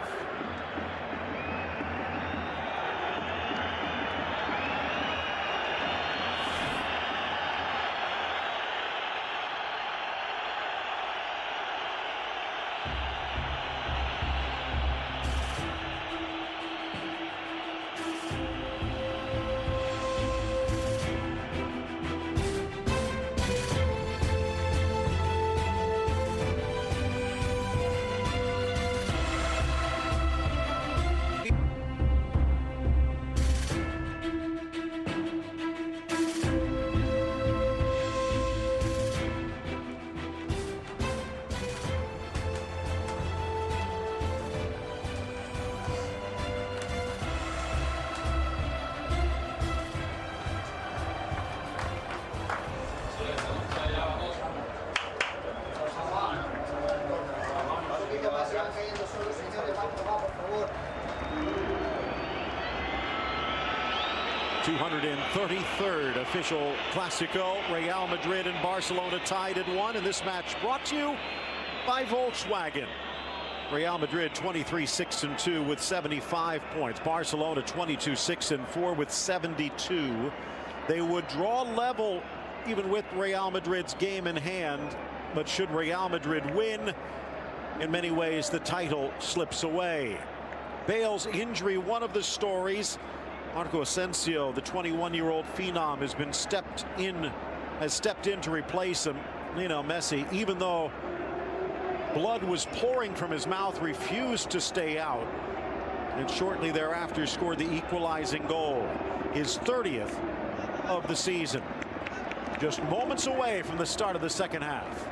233rd official Clásico. Real Madrid and Barcelona tied at 1, and this match brought to you by Volkswagen. Real Madrid 23-6-2 with 75 points. Barcelona 22-6-4 with 72. They would draw level even with Real Madrid's game in hand, but should Real Madrid win, in many ways the title slips away. Bale's injury, one of the stories. Marco Asensio, the 21-year-old phenom, has stepped in to replace him. Lionel Messi, even though blood was pouring from his mouth, refused to stay out, and shortly thereafter scored the equalizing goal, his 30th of the season, just moments away from the start of the second half.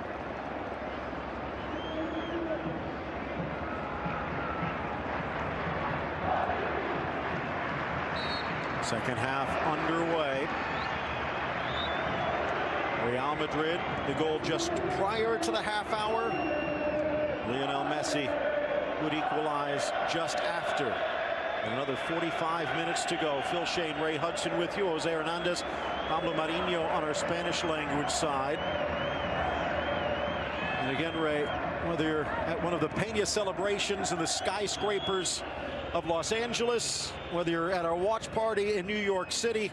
Second half underway. Real Madrid, the goal just prior to the half hour. Lionel Messi would equalize just after. And another 45 minutes to go. Phil Shane, Ray Hudson with you. Jose Hernandez, Pablo Marinho on our Spanish language side. And again, Ray, whether you're at one of the Peña celebrations in the skyscrapers of Los Angeles, whether you're at our watch party in New York City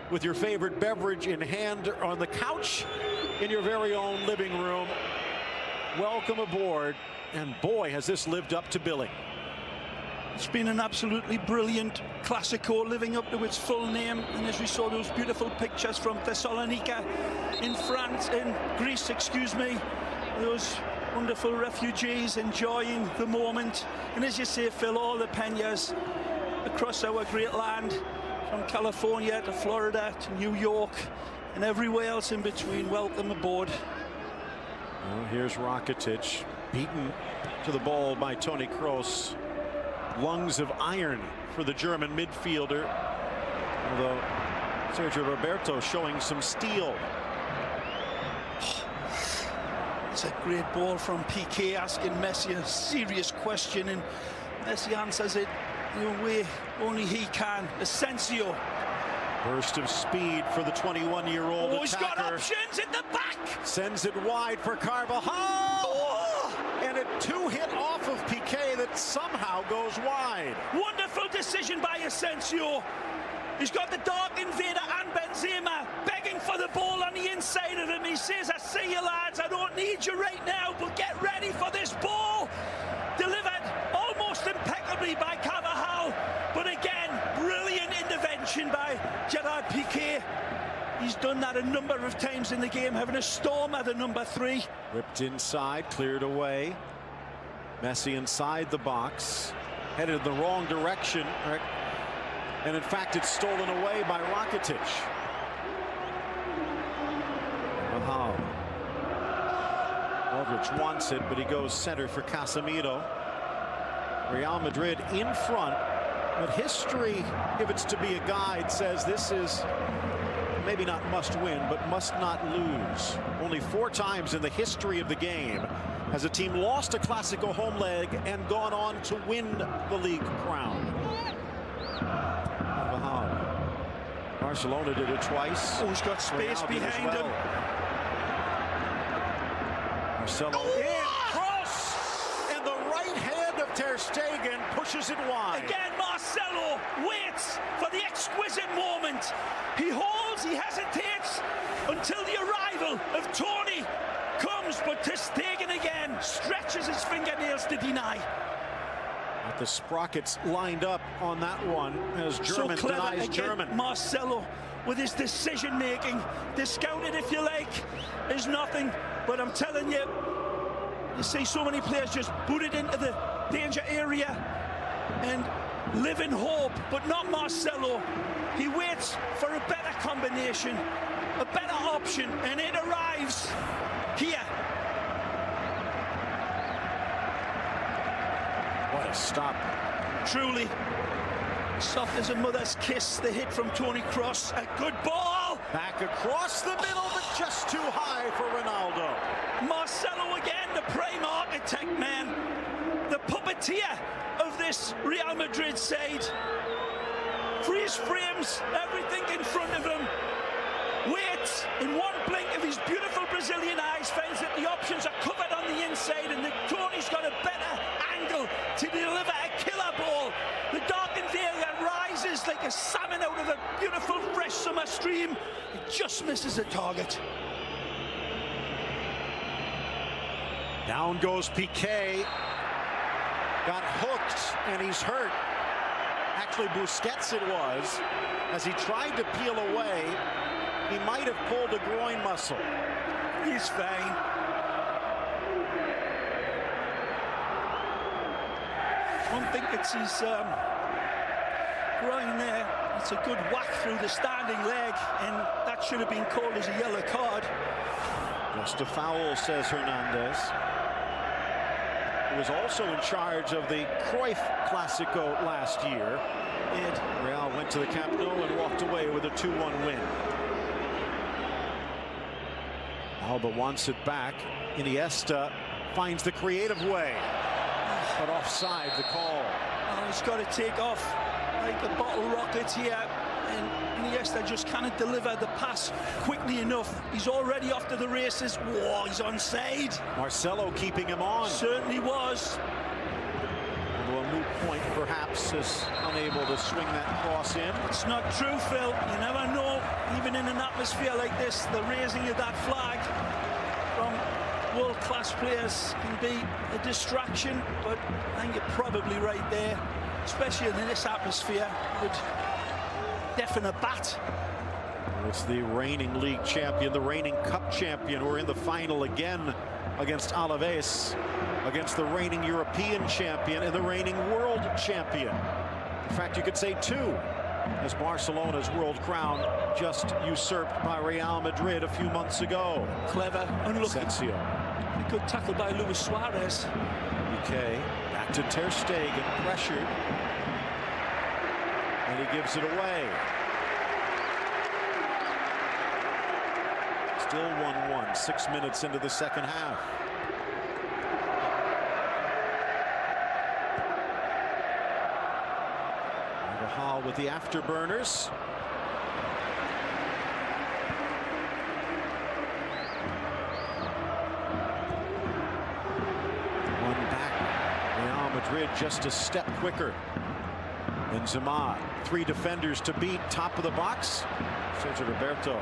with your favorite beverage in hand, or on the couch in your very own living room, welcome aboard. And boy, has this lived up to billing.
It's been an absolutely brilliant Clásico, living up to its full name. And as we saw those beautiful pictures from Thessalonica in France, in Greece, excuse me, those wonderful refugees enjoying the moment. And as you say, Phil, all the Peñas across our great land, from California to Florida to New York and everywhere else in between, welcome aboard.
Well, here's Rakitic, beaten to the ball by Toni Kroos. Lungs of iron for the German midfielder, although Sergio Roberto showing some steel.
It's a great ball from Piqué, asking Messi a serious question, and Messi answers it in a way only he can. Asensio.
Burst of speed for the 21-year-old attacker.
He's got options in the back.
Sends it wide for Carvajal. Oh! And a two-hit off of Piqué that somehow goes wide.
Wonderful decision by Asensio. He's got the dark invader and Benzema begging for the ball on the inside of him. He says, I see you lads, I don't need you right now, but get ready for this ball. Delivered almost impeccably by Carvajal, but again, brilliant intervention by Gerard Piqué. He's done that a number of times in the game, having a storm at the number 3.
Whipped inside, cleared away. Messi inside the box, headed in the wrong direction. And in fact, it's stolen away by Rakitic. Aldrich wants it, but he goes center for Casemiro. Real Madrid in front, but history, if it's to be a guide, says this is maybe not must win, but must not lose. Only 4 times in the history of the game has a team lost a Clásico home leg and gone on to win the league crown. Barcelona did it twice.
Oh, he's got space behind him.
Marcelo in, cross, and the right hand of Ter Stegen pushes it wide.
Again, Marcelo waits for the exquisite moment. He holds, he hesitates until the arrival of Toni comes, but Ter Stegen again stretches his fingernails to deny.
The sprockets lined up on that one as German
so clever
denies
again,
German.
Marcelo with his decision making, discounted if you like, is nothing. But I'm telling you, you see so many players just booted into the danger area and live in hope, but not Marcelo. He waits for a better combination, a better option, and it arrives here.
What a stop.
Truly soft as a mother's kiss, the hit from Toni Kroos. A good ball.
Back across the middle, but just too high for Ronaldo.
Marcelo again, the prime architect, man. The puppeteer of this Real Madrid side. freeze frames everything in front of him, waits in one blink of his beautiful Brazilian eyes, finds that the options are covered on the inside and that Tony's got a better angle to deliver a killer ball. The darkened area rises like a salmon out of a beautiful fresh summer stream. It just misses the target.
Down goes Piqué. Got hooked and he's hurt. Actually, Busquets it was. As he tried to peel away, he might have pulled a groin muscle.
He's fine. I don't think it's his groin there. It's a good whack through the standing leg, and that should have been called as a yellow card.
Just a foul, says Hernandez. He was also in charge of the Cruyff Clásico last year. Real went to the Camp Nou and walked away with a 2-1 win. Alba wants it back. Iniesta finds the creative way, but offside the call.
Oh, he's got to take off like a bottle rocket here, and Iniesta just cannot deliver the pass quickly enough. He's already off to the races. Whoa, he's onside.
Marcelo keeping him on.
Certainly was.
Although a moot point perhaps is unable to swing that cross in.
It's not true, Phil. You never know. Even in an atmosphere like this, the raising of that flag from world-class players can be a distraction, but I think you're probably right there, especially in this atmosphere, would deafen a bat.
It's the reigning league champion, the reigning cup champion, who are in the final again against Alaves, against the reigning European champion and the reigning world champion. In fact, you could say two, as Barcelona's world crown just usurped by Real Madrid a few months ago.
Clever, unlucky.
Asensio.
A good tackle by Luis Suarez.
Okay, back to Ter Stegen, pressured, and he gives it away. Still 1-1, 6 minutes into the second half. Hall with the afterburners. One back. Real Madrid just a step quicker. Benzema, 3 defenders to beat, top of the box. Sergio Roberto.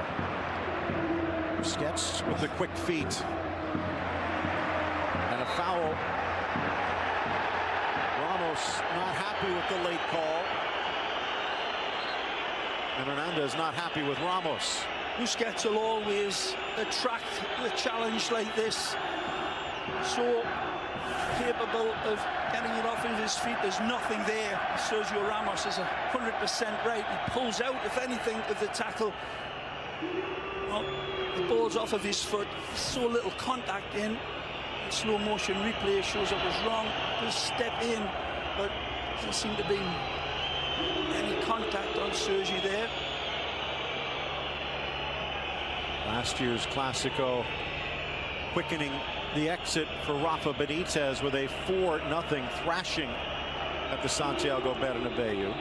Busquets with the quick feet. And a foul. Ramos not happy with the late call. And Hernandez not happy with Ramos.
Busquets will always attract the challenge like this. So capable of getting it off of his feet. There's nothing there. Sergio Ramos is 100% right. He pulls out, if anything, of the tackle. Well, the ball's off of his foot. So little contact in. Slow motion replay shows up as wrong. Just step in, but doesn't seem to be any contact on Sergi there.
Last year's Clásico quickening the exit for Rafa Benitez with a 4-0 thrashing at the Santiago Bernabéu,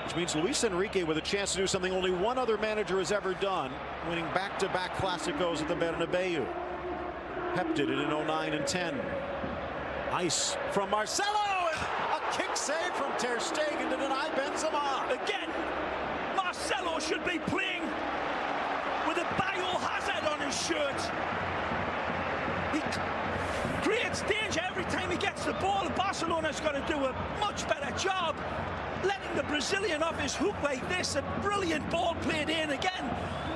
which means Luis Enrique with a chance to do something only one other manager has ever done, winning back-to-back Clásicos at the Bernabéu. Pep did it in 09 and 10. Nice from Marcelo, and a kick save from Ter Stegen to deny Benzema.
Again, Marcelo should be playing with a biohazard on his shirt. He creates danger every time he gets the ball. Barcelona's got to do a much better job letting the Brazilian off his hook like this. A brilliant ball played in again.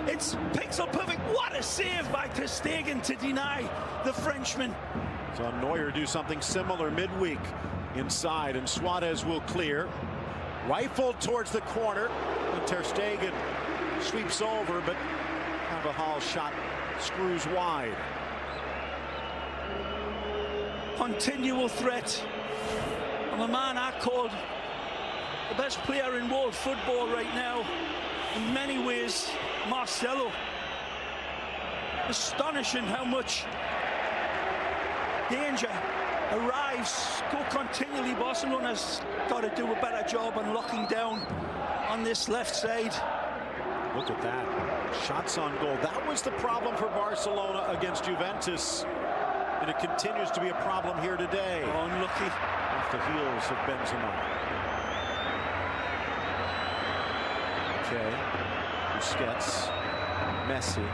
It's pixel perfect. What a save by Ter Stegen to deny the Frenchman.
So Neuer do something similar midweek inside, and Suarez will clear. Rifled towards the corner, and Ter Stegen sweeps over, but Carvajal's shot screws wide.
Continual threat of a man I called the best player in world football right now. In many ways, Marcelo. Astonishing how much danger arrives so continually. Barcelona's got to do a better job on locking down on this left side.
Look at that. Shots on goal. That was the problem for Barcelona against Juventus. And it continues to be a problem here today.
Oh, unlucky.
Off the heels of Benzema. Okay. Busquets. Messi.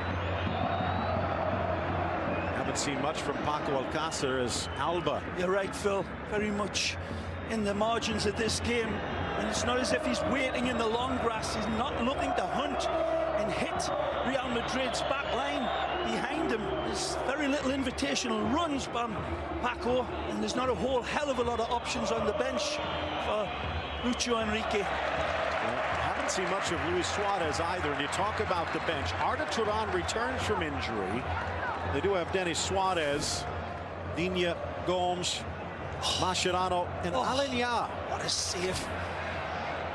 Haven't seen much from Paco Alcácer as Alba.
You're right, Phil. Very much in the margins of this game. And it's not as if he's waiting in the long grass. He's not looking to hunt and hit Real Madrid's back line behind him. There's very little invitational runs from Paco, and there's not a whole hell of a lot of options on the bench for Luis Enrique.
Haven't seen much of Luis Suarez either. And you talk about the bench. Arda Turan returns from injury. They do have Denis Suarez, Digne, Gomes, Mascherano, and Alenya.
What a save.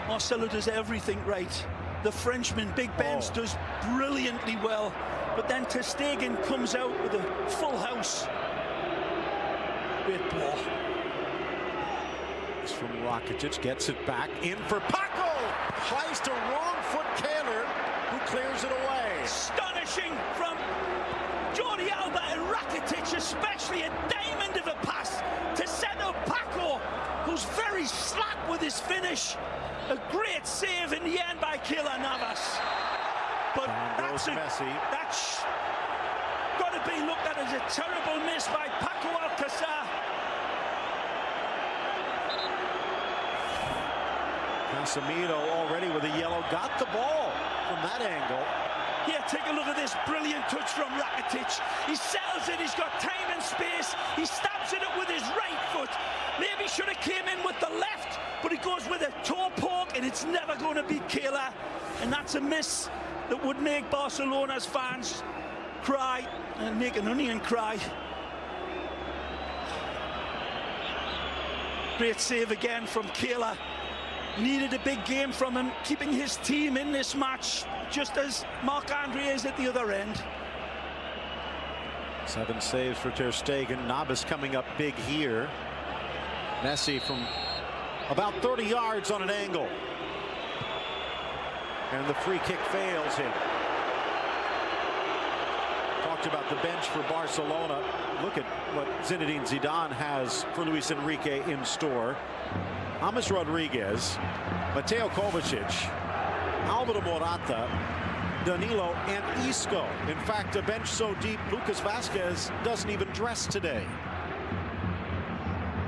Marcelo does everything right. The Frenchman, Big Benz, does brilliantly well. But then ter Stegen comes out with a full house. Great ball.
It's from Rakitic, gets it back in for Paco. Tries to wrong foot Kaler, who clears it away.
Astonishing from Jordi Alba and Rakitic, especially a diamond of a pass to set up Paco, who's very slack with his finish. A great save in the end by Keylor Navas. But that's got to be looked at as a terrible miss by Paco Alcácer.
Casemiro already with a yellow, got the ball from that angle.
Yeah, take a look at this brilliant touch from Rakitic. He settles it, he's got time and space. He stabs it up with his right foot. Maybe should have came in with the left, but he goes with a toe poke, and it's never going to beat Keylor. And that's a miss that would make Barcelona's fans cry and make an onion cry. Great save again from Keylor. Needed a big game from him, keeping his team in this match, just as Marc-Andre is at the other end.
7 saves for ter Stegen. Navas coming up big here. Messi from about 30 yards on an angle. And the free kick fails him. Talked about the bench for Barcelona. Look at what Zinedine Zidane has for Luis Enrique in store. James Rodriguez, Mateo Kovacic, Alvaro Morata, Danilo, and Isco. In fact, a bench so deep, Lucas Vazquez doesn't even dress today.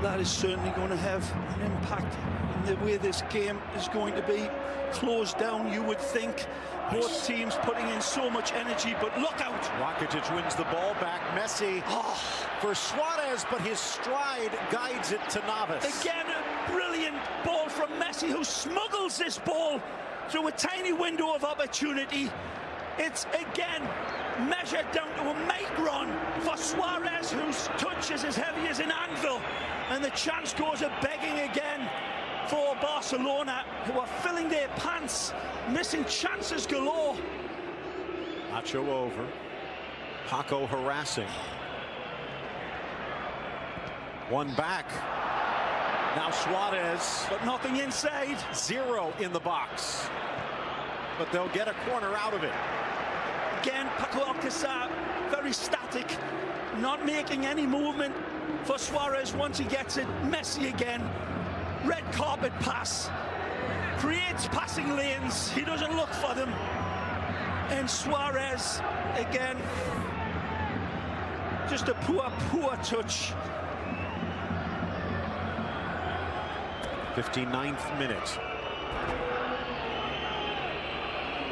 That is certainly going to have an impact in the way this game is going to be closed down, you would think. Both teams putting in so much energy, but look out.
Rakitic wins the ball back. Messi for Suarez, but his stride guides it to Navas.
Again, a brilliant ball from Messi, who smuggles this ball through a tiny window of opportunity. It's again measured down to a micron for Suarez, whose touch is as heavy as an anvil. And the chance goes a begging again for Barcelona, who are filling their pants, missing chances galore.
Nacho over. Paco harassing. One back. Now Suarez.
But nothing inside.
0 in the box. But they'll get a corner out of it.
Again, Paco Alcácer, very static, not making any movement for Suarez once he gets it. Messi again. Red carpet pass. Creates passing lanes. He doesn't look for them. And Suarez, again, just a poor, poor touch.
59th minute.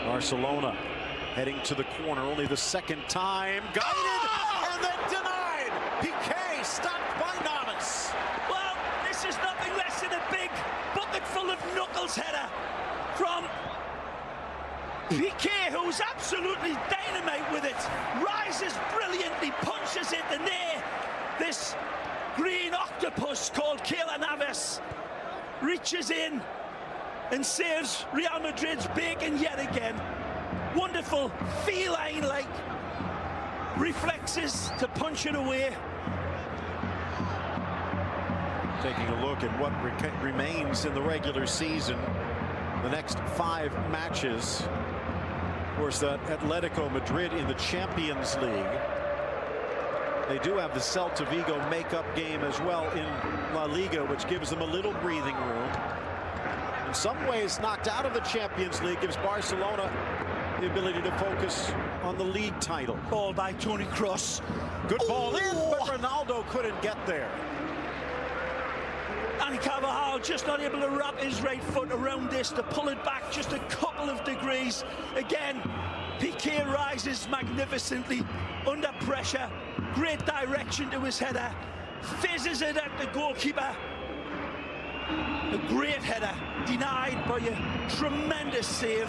Barcelona heading to the corner, only the second time. Guided and then denied. Piqué stopped by Navas.
Well, this is nothing less than a big bucket full of knuckles header from Piqué, who's absolutely dynamite with it. Rises brilliantly, punches it, and there, this green octopus called Keylor Navas reaches in and saves Real Madrid's bacon yet again. Wonderful feline-like reflexes to punch it away.
Taking a look at what remains in the regular season. the next 5 matches. Of course, that Atletico Madrid in the Champions League. They do have the Celta Vigo makeup game as well in La Liga, which gives them a little breathing room. In some ways, knocked out of the Champions League gives Barcelona the ability to focus on the league title.
Ball by Toni Kroos.
Good ball in, but Ronaldo couldn't get there.
And Carvajal just not able to wrap his right foot around this to pull it back just a couple of degrees. Again, Piqué rises magnificently under pressure. Great direction to his header. Fizzes it at the goalkeeper. A great header, denied by a tremendous save.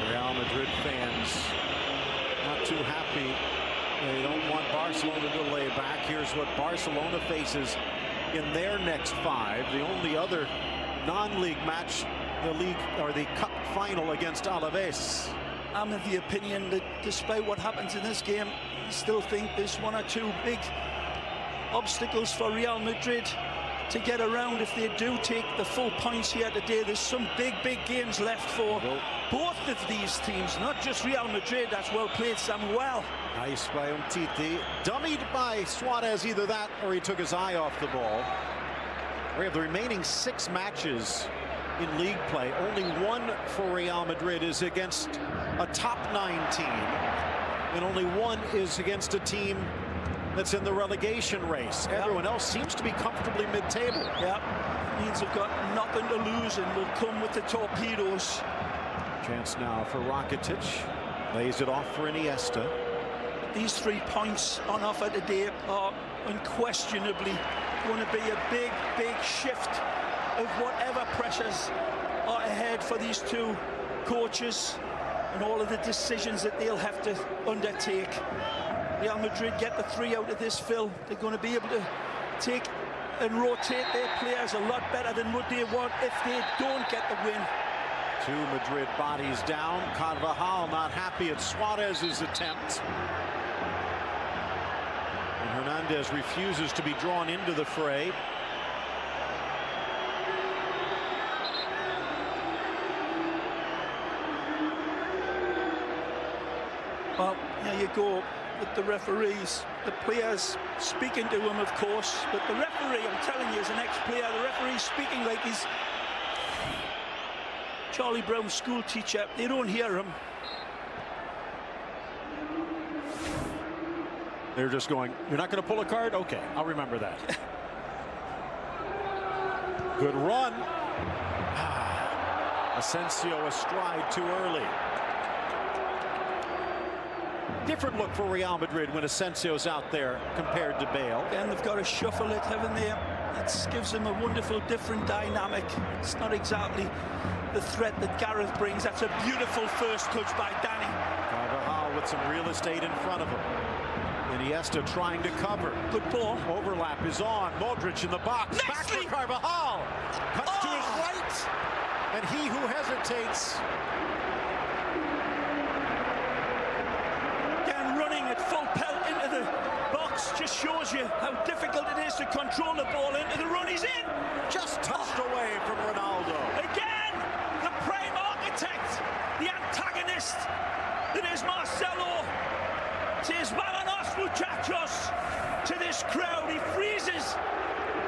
Real Madrid fans not too happy. They don't want Barcelona to lay back. Here's what Barcelona faces in their next 5. The only other non-league match, the league or the cup final against Alaves.
I'm of the opinion that despite what happens in this game, I still think there's 1 or 2 big obstacles for Real Madrid to get around if they do take the full points here today. There's some big games left for both of these teams, not just Real Madrid. That's well played, Samuel.
Nice by Umtiti. Dummied by Suarez, either that or he took his eye off the ball. We have the remaining 6 matches in league play. Only 1 for Real Madrid is against a top 9 team, and only 1 is against a team that's in the relegation race. Everyone else seems to be comfortably mid-table.
Yeah, means they've got nothing to lose and will come with the torpedoes.
Chance now for Rakitic. Lays it off for Iniesta.
These 3 points on offer today are unquestionably going to be a big shift of whatever pressures are ahead for these 2 coaches and all of the decisions that they'll have to undertake. Real Madrid get the 3 out of this, Phil. They're going to be able to take and rotate their players a lot better than what they want if they don't get the win.
2 Madrid bodies down. Carvajal not happy at Suarez's attempt. And Hernandez refuses to be drawn into the fray.
Well, there you go with the referees. The players speaking to him, of course, but the referee, I'm telling you, as an ex-player, the referee's speaking like he's Charlie Brown's school teacher. They don't hear him.
They're just going, you're not going to pull a card? Okay, I'll remember that. Good run. Asensio astride too early. Different look for Real Madrid when Asensio's out there compared to Bale.
And they've got to shuffle it, haven't they? That gives them a wonderful different dynamic. It's not exactly the threat that Gareth brings. That's a beautiful first touch by Danny.
Carvajal with some real estate in front of him. Iniesta trying to cover.
Good ball.
Overlap is on. Modric in the box.
Nicely.
Back for Carvajal. Cuts to his right. And he who hesitates.
Again, running at full pelt into the box just shows you how difficult it is to control the ball into the run. He's in.
Just touched away from Ronaldo.
Again, the prime architect, the antagonist that is Marcelo. Says, "Vámonos, muchachos," to this crowd. He freezes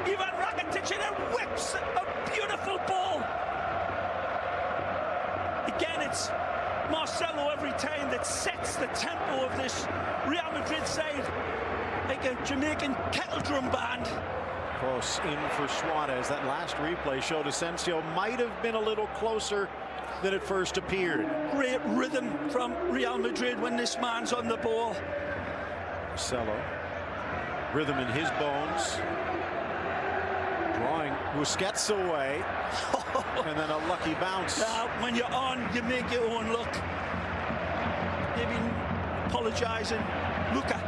Ivan Rakitic and whips a beautiful ball. Again, it's Marcelo every time that sets the tempo of this Real Madrid side like a Jamaican kettle drum band.
Close in for Suarez. That last replay showed Asensio might have been a little closer than it first appeared.
Great rhythm from Real Madrid when this man's on the ball.
Marcelo, rhythm in his bones. Drawing Busquets away. And then a lucky bounce.
Now, when you're on, you make your own look. Maybe apologizing. Luka.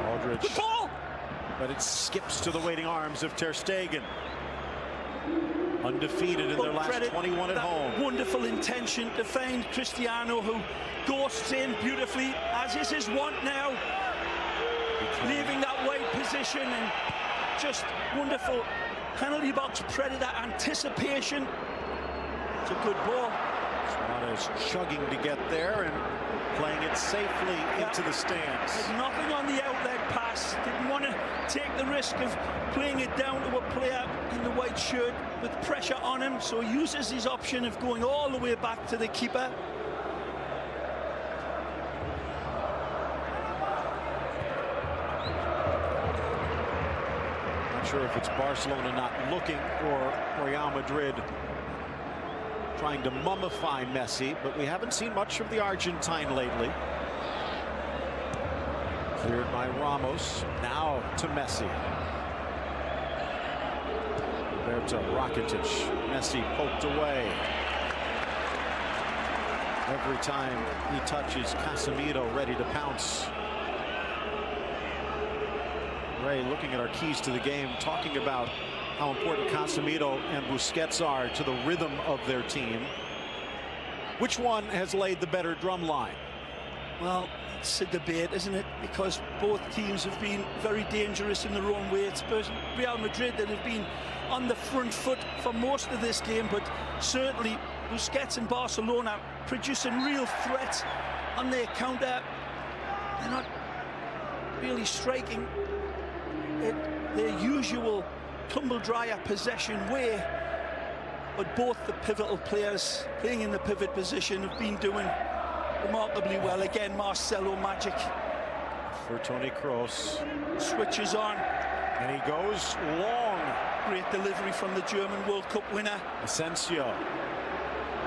Modric.
Good ball.
But it skips to the waiting arms of Ter Stegen. Undefeated in their last 21 at home.
Wonderful intention to find Cristiano, who ghosts in beautifully, as is his want now. Leaving that wide position and just wonderful penalty box predator anticipation. It's a good ball.
Suarez chugging to get there and playing it safely into the stands.
There's nothing on the outlet pass. Didn't want to take the risk of playing it down to a player in the white shirt with pressure on him, so he uses his option of going all the way back to the keeper.
Not sure if it's Barcelona not looking or Real Madrid trying to mummify Messi, but we haven't seen much of the Argentine lately. Cleared by Ramos. Now to Messi. Roberto Rakitic. Messi poked away. Every time he touches, Casemiro ready to pounce. Ray, looking at our keys to the game, talking about how important Casemiro and Busquets are to the rhythm of their team. Which one has laid the better drum line?
Well, it's a debate, isn't it? Because both teams have been very dangerous in their own way. It's Real Madrid that have been on the front foot for most of this game, but certainly Busquets and Barcelona producing real threat on their counter. They're not really striking at their usual tumble-dryer possession way, but both the pivotal players playing in the pivot position have been doing remarkably well. Again, Marcelo magic.
For Toni Kroos.
Switches on.
And he goes long.
Great delivery from the German World Cup winner.
Asensio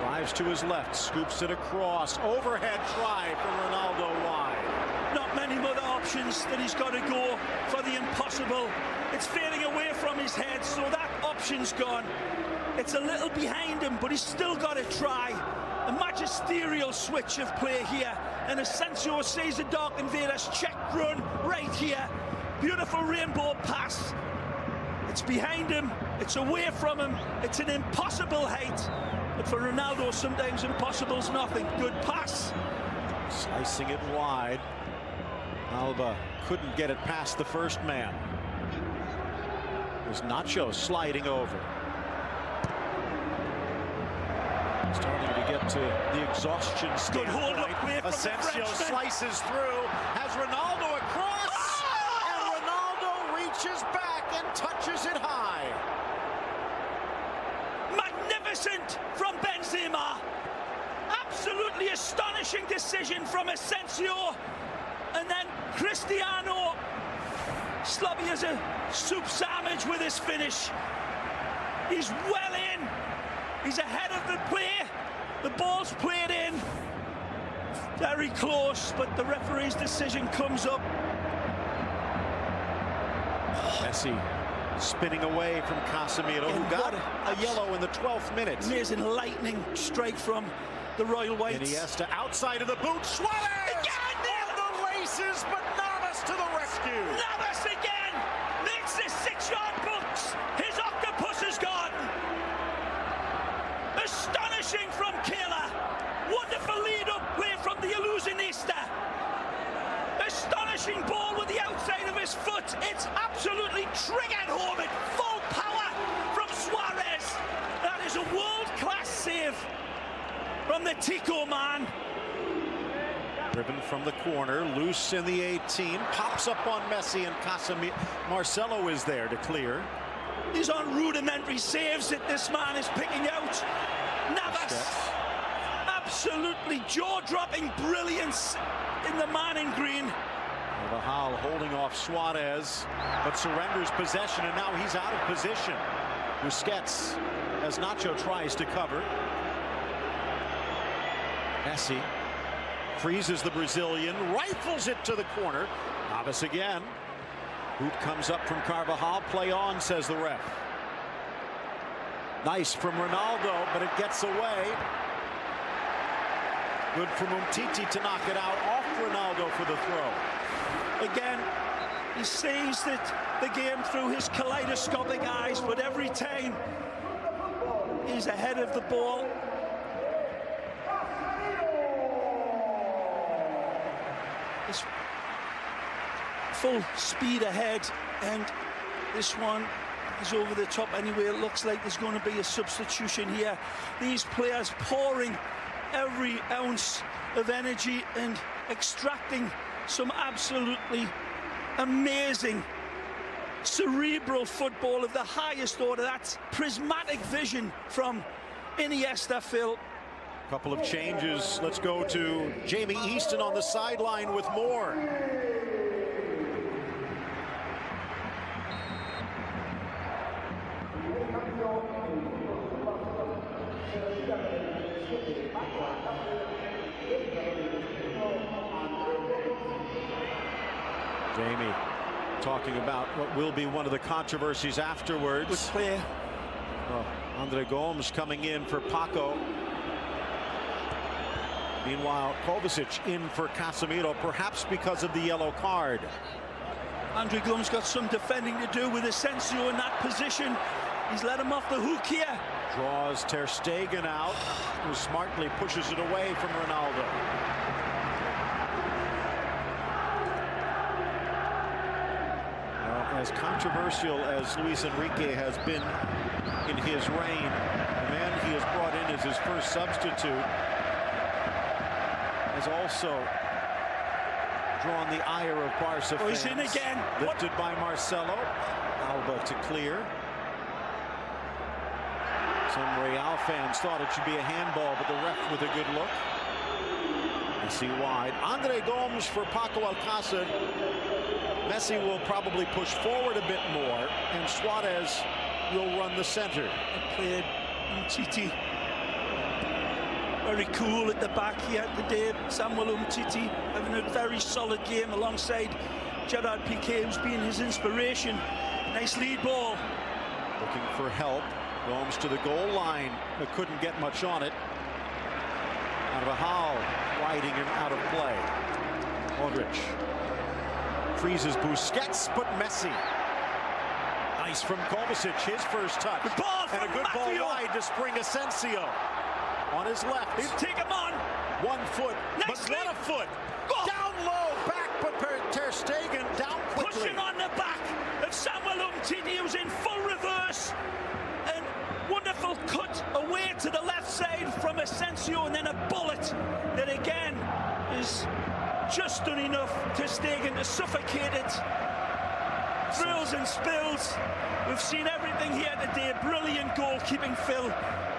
drives to his left, scoops it across. Overhead try from Ronaldo wide.
Not many other options that he's got to go for the impossible. It's fading away from his head, so that option's gone. It's a little behind him, but he's still got to try. A magisterial switch of play here, and Asensio sees the dark invaders check run right here. Beautiful rainbow pass. It's behind him, it's away from him, it's an impossible height. But for Ronaldo, sometimes impossible's nothing. Good pass.
Slicing it wide. Alba couldn't get it past the first man. There's Nacho sliding over. Starting to get to the exhaustion standpoint.
Good hold up play from
Asensio
the
slices through, has Ronaldo across, and Ronaldo reaches back and touches it high.
Magnificent from Benzema. Absolutely astonishing decision from Asensio. And then Cristiano, sloppy as a soup sandwich with his finish. He's well in. He's ahead of the play. The ball's played in. Very close, but the referee's decision comes up.
Messi spinning away from Casemiro, who got a yellow in the 12th minute.
Amazing lightning strike from the Royal Whites.
Iniesta outside of the boot. Suarez!
Again!
On the races, but Navas to the rescue.
Navas again! Makes the 6-yard books. His octopus is gone. Astonishing from Kayla. Wonderful lead-up play from the illusionista. Astonishing ball with the outside of his foot. It's absolutely triggered home at full power from Suarez. That is a world-class save from the Tico man.
Driven from the corner, loose in the 18, pops up on Messi and Casemiro. Marcelo is there to clear.
He's on rudimentary saves that this man is picking out. Navas, absolutely jaw-dropping brilliance in the man in green.
Carvajal holding off Suarez, but surrenders possession, and now he's out of position. Busquets, as Nacho tries to cover. Messi freezes the Brazilian, rifles it to the corner. Navas again. Boot comes up from Carvajal. Play on, says the ref. Nice from Ronaldo, but it gets away. Good from Umtiti to knock it out off Ronaldo for the throw.
Again, he sees that the game through his kaleidoscopic eyes, but every time he's ahead of the ball. Full speed ahead, and this one is over the top anyway. It looks like there's going to be a substitution here. These players pouring every ounce of energy and extracting some absolutely amazing cerebral football of the highest order. That's prismatic vision from Iniesta, Phil.
Couple of changes. Let's go to Jamie Easton on the sideline with more. Jamie talking about what will be one of the controversies afterwards.
Good play.
Andre Gomes coming in for Paco. Meanwhile, Kovacic in for Casemiro, perhaps because of the yellow card.
Andre Gomes got some defending to do with Asensio in that position. He's let him off the hook here.
Draws Ter Stegen out, who smartly pushes it away from Ronaldo. As controversial as Luis Enrique has been in his reign, the man he has brought in as his first substitute has also drawn the ire of Barca fans.
He's in again.
Lifted by Marcelo. Alba to clear. Some Real fans thought it should be a handball, but the ref with a good look. Messi wide. Andre Gomes for Paco Alcácer. Messi will probably push forward a bit more, and Suarez will run the center.
Played Umtiti. Very cool at the back here today. Samuel Umtiti having a very solid game alongside Gerard Piqué, who's been his inspiration. Nice lead ball.
Looking for help. Gomes to the goal line, but couldn't get much on it. Carvajal riding him out of play. Modric freezes Busquets, but Messi. Nice from Kovacic, his first touch.
Good ball
and a good
Matteo.
Ball wide to spring Asensio. On his left.
He'll take him on.
1 foot,
nice
but
lead.
not a foot.
Go.
Down low, back, but Ter Stegen down quickly.
Pushing on the back of Samuel Umtiti, who's in full reverse. And wonderful cut away to the left side from Asensio, and then a bullet that again is just done enough to Stegen to suffocate it. Thrills and spills. We've seen everything here today. Brilliant goalkeeping, Phil.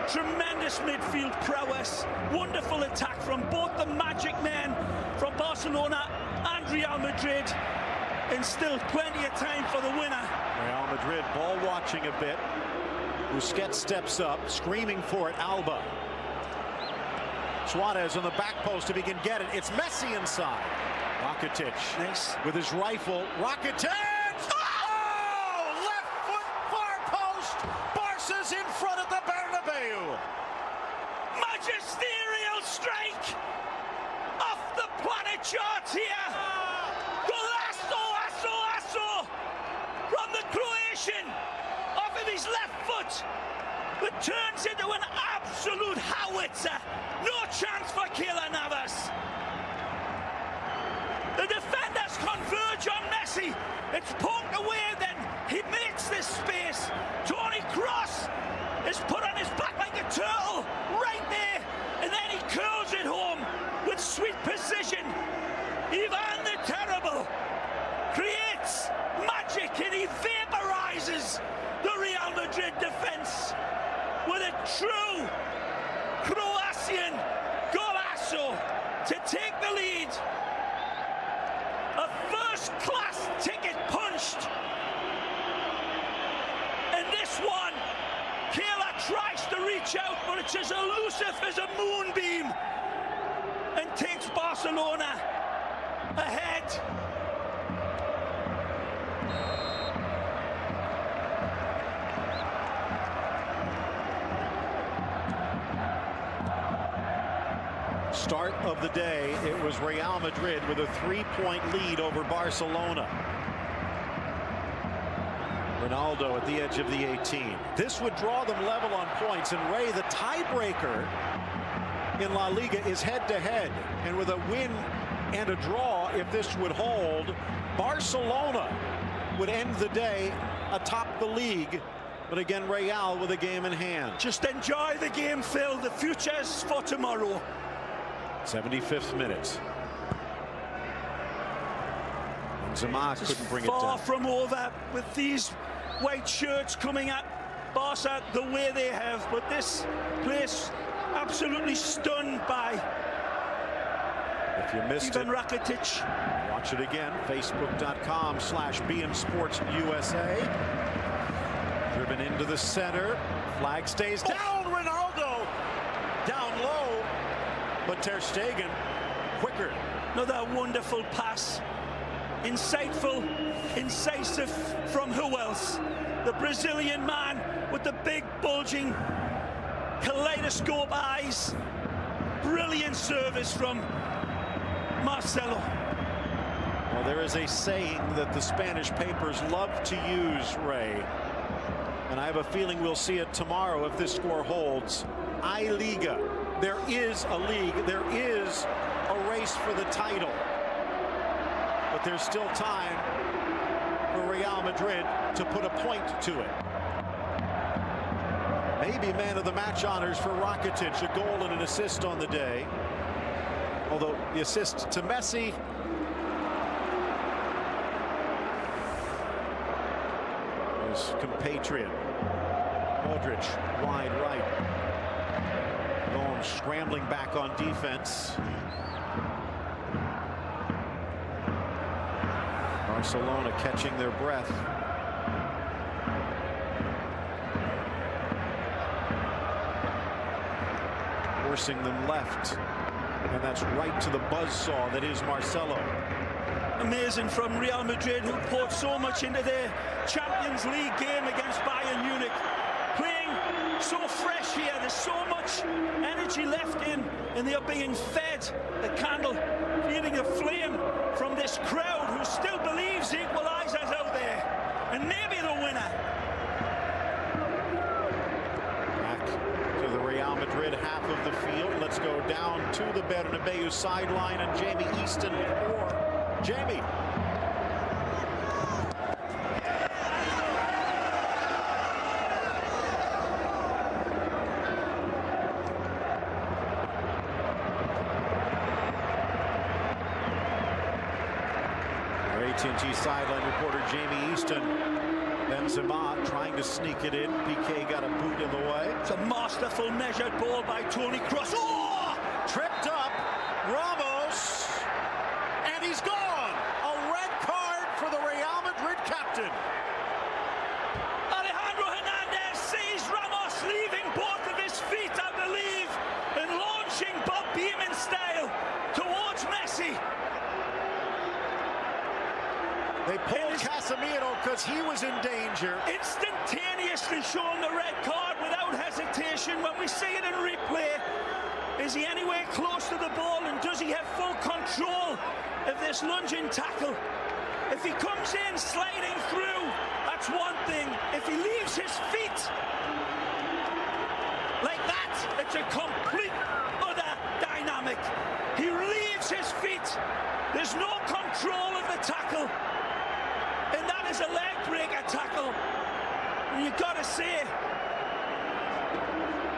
Tremendous midfield prowess. Wonderful attack from both the magic men from Barcelona and Real Madrid. And still plenty of time for the winner.
Real Madrid ball watching a bit. Busquets steps up, screaming for it. Alba. Suarez on the back post if he can get it. It's Messi inside. Rakitic.
Nice.
With his rifle. Rakitic! Oh! Left foot, far post. Barca's in front of the Bernabeu.
Magisterial strike! Off the planet charts here! Golazo from the Croatian off of his left foot, but turns into an absolute howitzer. No chance for Keylor Navas. The defenders converge on Messi. It's poked away, then he makes this space. Toni Kroos is put on his back like a turtle right there, and then he curls it home with sweet precision. Ivan the Terrible creates magic, and he vaporizes the Real Madrid defense with a true Croatian golazo to take the lead. A first-class ticket punched. And this one, Keylor tries to reach out, but it's as elusive as a moonbeam and takes Barcelona ahead.
Start of the day, it was Real Madrid with a 3-point lead over Barcelona. Ronaldo at the edge of the 18. This would draw them level on points, and Ray, the tiebreaker in La Liga is head-to-head. And with a win and a draw, if this would hold, Barcelona would end the day atop the league. But again, Real with a game in hand.
Just enjoy the game, Phil. The future's for tomorrow.
75th minute. Benzema couldn't bring it down.
Far from over with these white shirts coming at Barca the way they have. But this place absolutely stunned by
if you missed
even
it,
Rakitic.
Watch it again. Facebook.com/BeInSportsUSA. Driven into the center. Flag stays down. Ronaldo down low. But Ter Stegen quicker.
Another wonderful pass. Insightful, incisive from who else? The Brazilian man with the big bulging kaleidoscope eyes. Brilliant service from Marcelo.
Well, there is a saying that the Spanish papers love to use, Ray. And I have a feeling we'll see it tomorrow if this score holds. I Liga. There is a league. There is a race for the title. But there's still time for Real Madrid to put a point to it. Maybe man of the match honors for Rakitic, a goal and an assist on the day. Although the assist to Messi. His compatriot, Modric, wide right. Gomes scrambling back on defense. Barcelona catching their breath. Forcing them left. And that's right to the buzzsaw that is Marcelo.
Amazing from Real Madrid, who poured so much into their Champions League game against Bayern Munich. Playing so fresh here, there's so much energy left in, and they're being fed the candle, feeling a flame from this crowd who still believes the equalizer's out there, and maybe the winner.
Back to the Real Madrid half of the field. Let's go down to the Bernabeu sideline, and Jamie Easton with more. Jamie. Our AT&T sideline reporter Jamie Easton. Benzema trying to sneak it in. PK got a boot in the way.
It's a masterful measured ball by Toni Kroos. Oh!
Tripped up. Ramos. And he's gone. A red card for the Real Madrid captain.
Alejandro Hernandez sees Ramos leaving both of his feet, I believe, and launching Bob Beamon style towards Messi.
They pulled Casemiro because he was in danger.
Instantaneously shown the red card without hesitation. When we see it in replay, is he anywhere close to the ball, and does he have full control of this lunging tackle? If he comes in sliding through, that's one thing. If he leaves his feet like that, it's a complete other dynamic. He leaves his feet. There's no control of the tackle. And that is a leg breaker tackle. And you've got to say,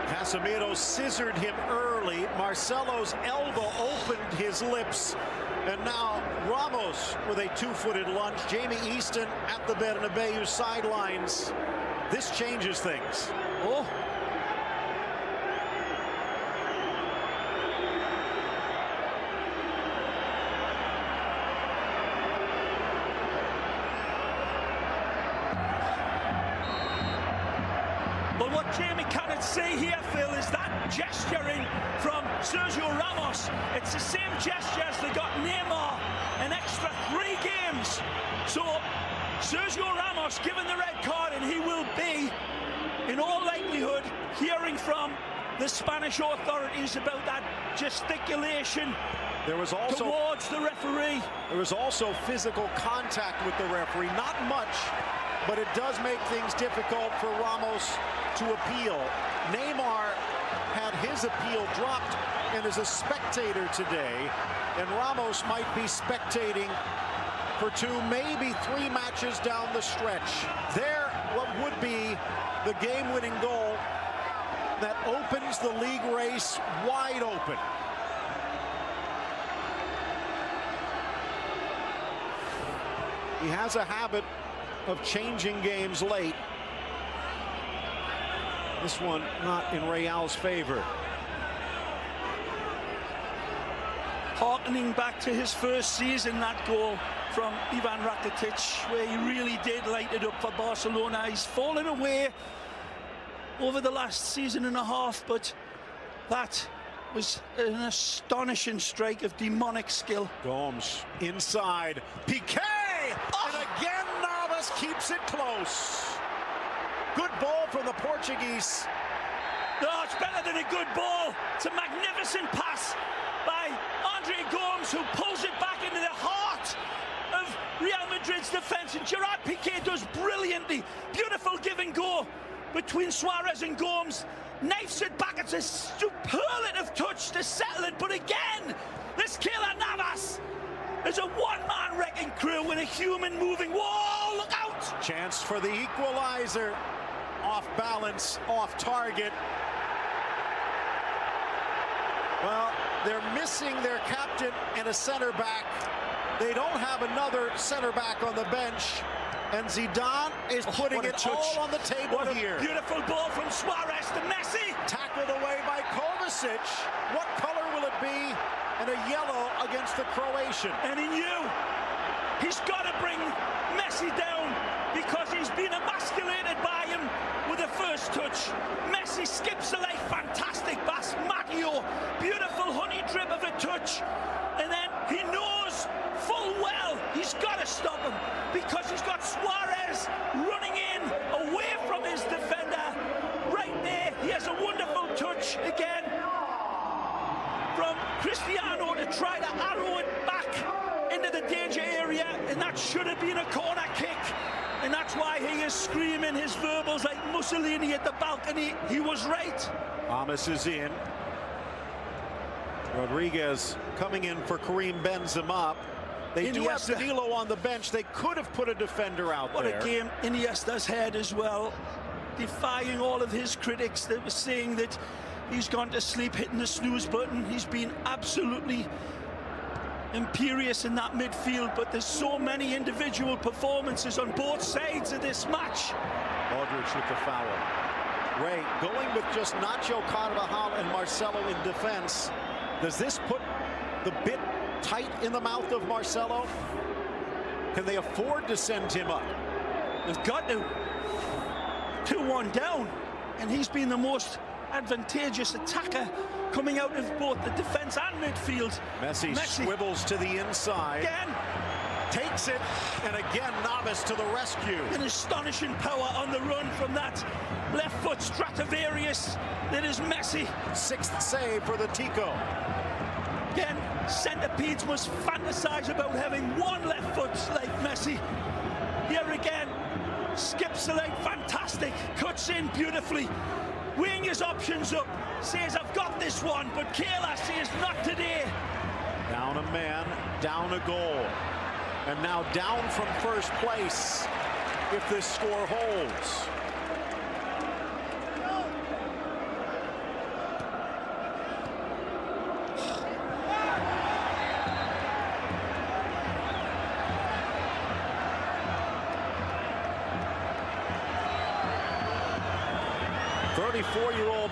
Casemiro scissored him early. Marcelo's elbow opened his lips. And now Ramos with a two-footed lunge. Jamie Easton at the Bernabeu sidelines. This changes things.
oh, well, what Jamie cannot see here, Phil, is that gesturing from Sergio Ramos. It's the same gesture as they got Neymar an extra 3 games. So Sergio Ramos given the red card, and he will be, in all likelihood, hearing from the Spanish authorities about that gesticulation
There was also
towards the referee.
There was also physical contact with the referee. Not much, but it does make things difficult for Ramos to appeal. Neymar had his appeal dropped and is a spectator today, and Ramos might be spectating for 2, maybe 3 matches down the stretch. There, what would be the game-winning goal that opens the league race wide open. He has a habit of changing games late. This one not in Real's favor.
Harkening back to his first season, that goal from Ivan Rakitic, where he really did light it up for Barcelona. He's fallen away over the last season and a half, but that was an astonishing strike of demonic skill.
Gomes inside, Piqué, and again Navas keeps it close. Good ball from the Portuguese.
No, it's better than a good ball. It's a magnificent pass by Andre Gomes, who pulls it back into the heart of Real Madrid's defense, and Gerard Piqué does brilliantly. Beautiful give and go between Suarez and Gomes, knifes it back. It's a superlative touch to settle it, but again, this killer Navas is a one-man wrecking crew in a human moving wall. Look out!
Chance for the equalizer. Off balance, off target. Well, they're missing their captain and a center back. They don't have another center back on the bench. And Zidane is putting it all on the table here.
Beautiful ball from Suarez to Messi.
Tackled away by Kovacic. What color will it be? And a yellow against the Croatian.
And he knew he's got to bring Messi down because he's been emasculated by him with the first touch. Messi skips the leg, fantastic pass. Maggio, beautiful honey drip of a touch. And then he knows full well he's got to stop him because he's got Suarez running in away from his defender. Right there, he has a wonderful touch again from Cristiano to try to arrow it back into the danger area, and that should have been a corner kick. And that's why he is screaming his verbals like Mussolini at the balcony. He was right.
Thomas is in. Rodriguez coming in for Karim Benzema. They do have Danilo on the bench. They could have put a defender out there.
What a game Iniesta's had as well, defying all of his critics that were saying that he's gone to sleep hitting the snooze button. He's been absolutely imperious in that midfield, but there's so many individual performances on both sides of this match.
Modric with the foul. Ray going with just Nacho, Carvajal, and Marcelo in defense. Does this put the bit tight in the mouth of Marcelo? Can they afford to send him up?
They've got to. 2-1 down, and he's been the most advantageous attacker coming out of both the defense and midfield.
Messi swivels to the inside.
Again.
Takes it, and again Navas to the rescue.
An astonishing power on the run from that left foot Stradivarius that is Messi.
6th save for the Tico.
Again, centipedes must fantasize about having one left foot like Messi. Here again, skips the leg, fantastic, cuts in beautifully, weighing his options up, says I've got this one, but Kayla says not today.
Down a man, down a goal, and now down from first place if this score holds.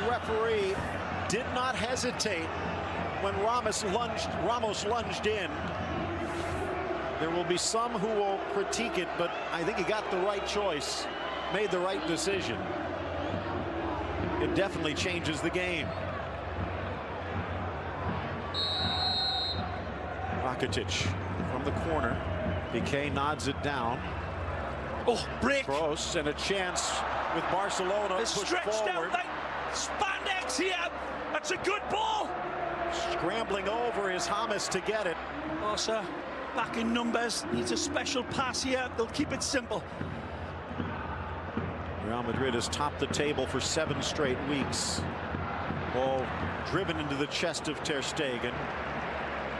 Referee did not hesitate when Ramos lunged in. There will be some who will critique it, but I think he got the right choice, made the right decision. It definitely changes the game. Rakitic from the corner. Piqué nods it down.
Oh, break.
Kroos, and a chance with Barcelona
it's
pushed
stretched
forward.
Out like spandex here. That's a good ball.
Scrambling over is James to get it.
Barca back in numbers. Needs a special pass here. They'll keep it simple.
Real Madrid has topped the table for 7 straight weeks. Ball driven into the chest of Ter Stegen.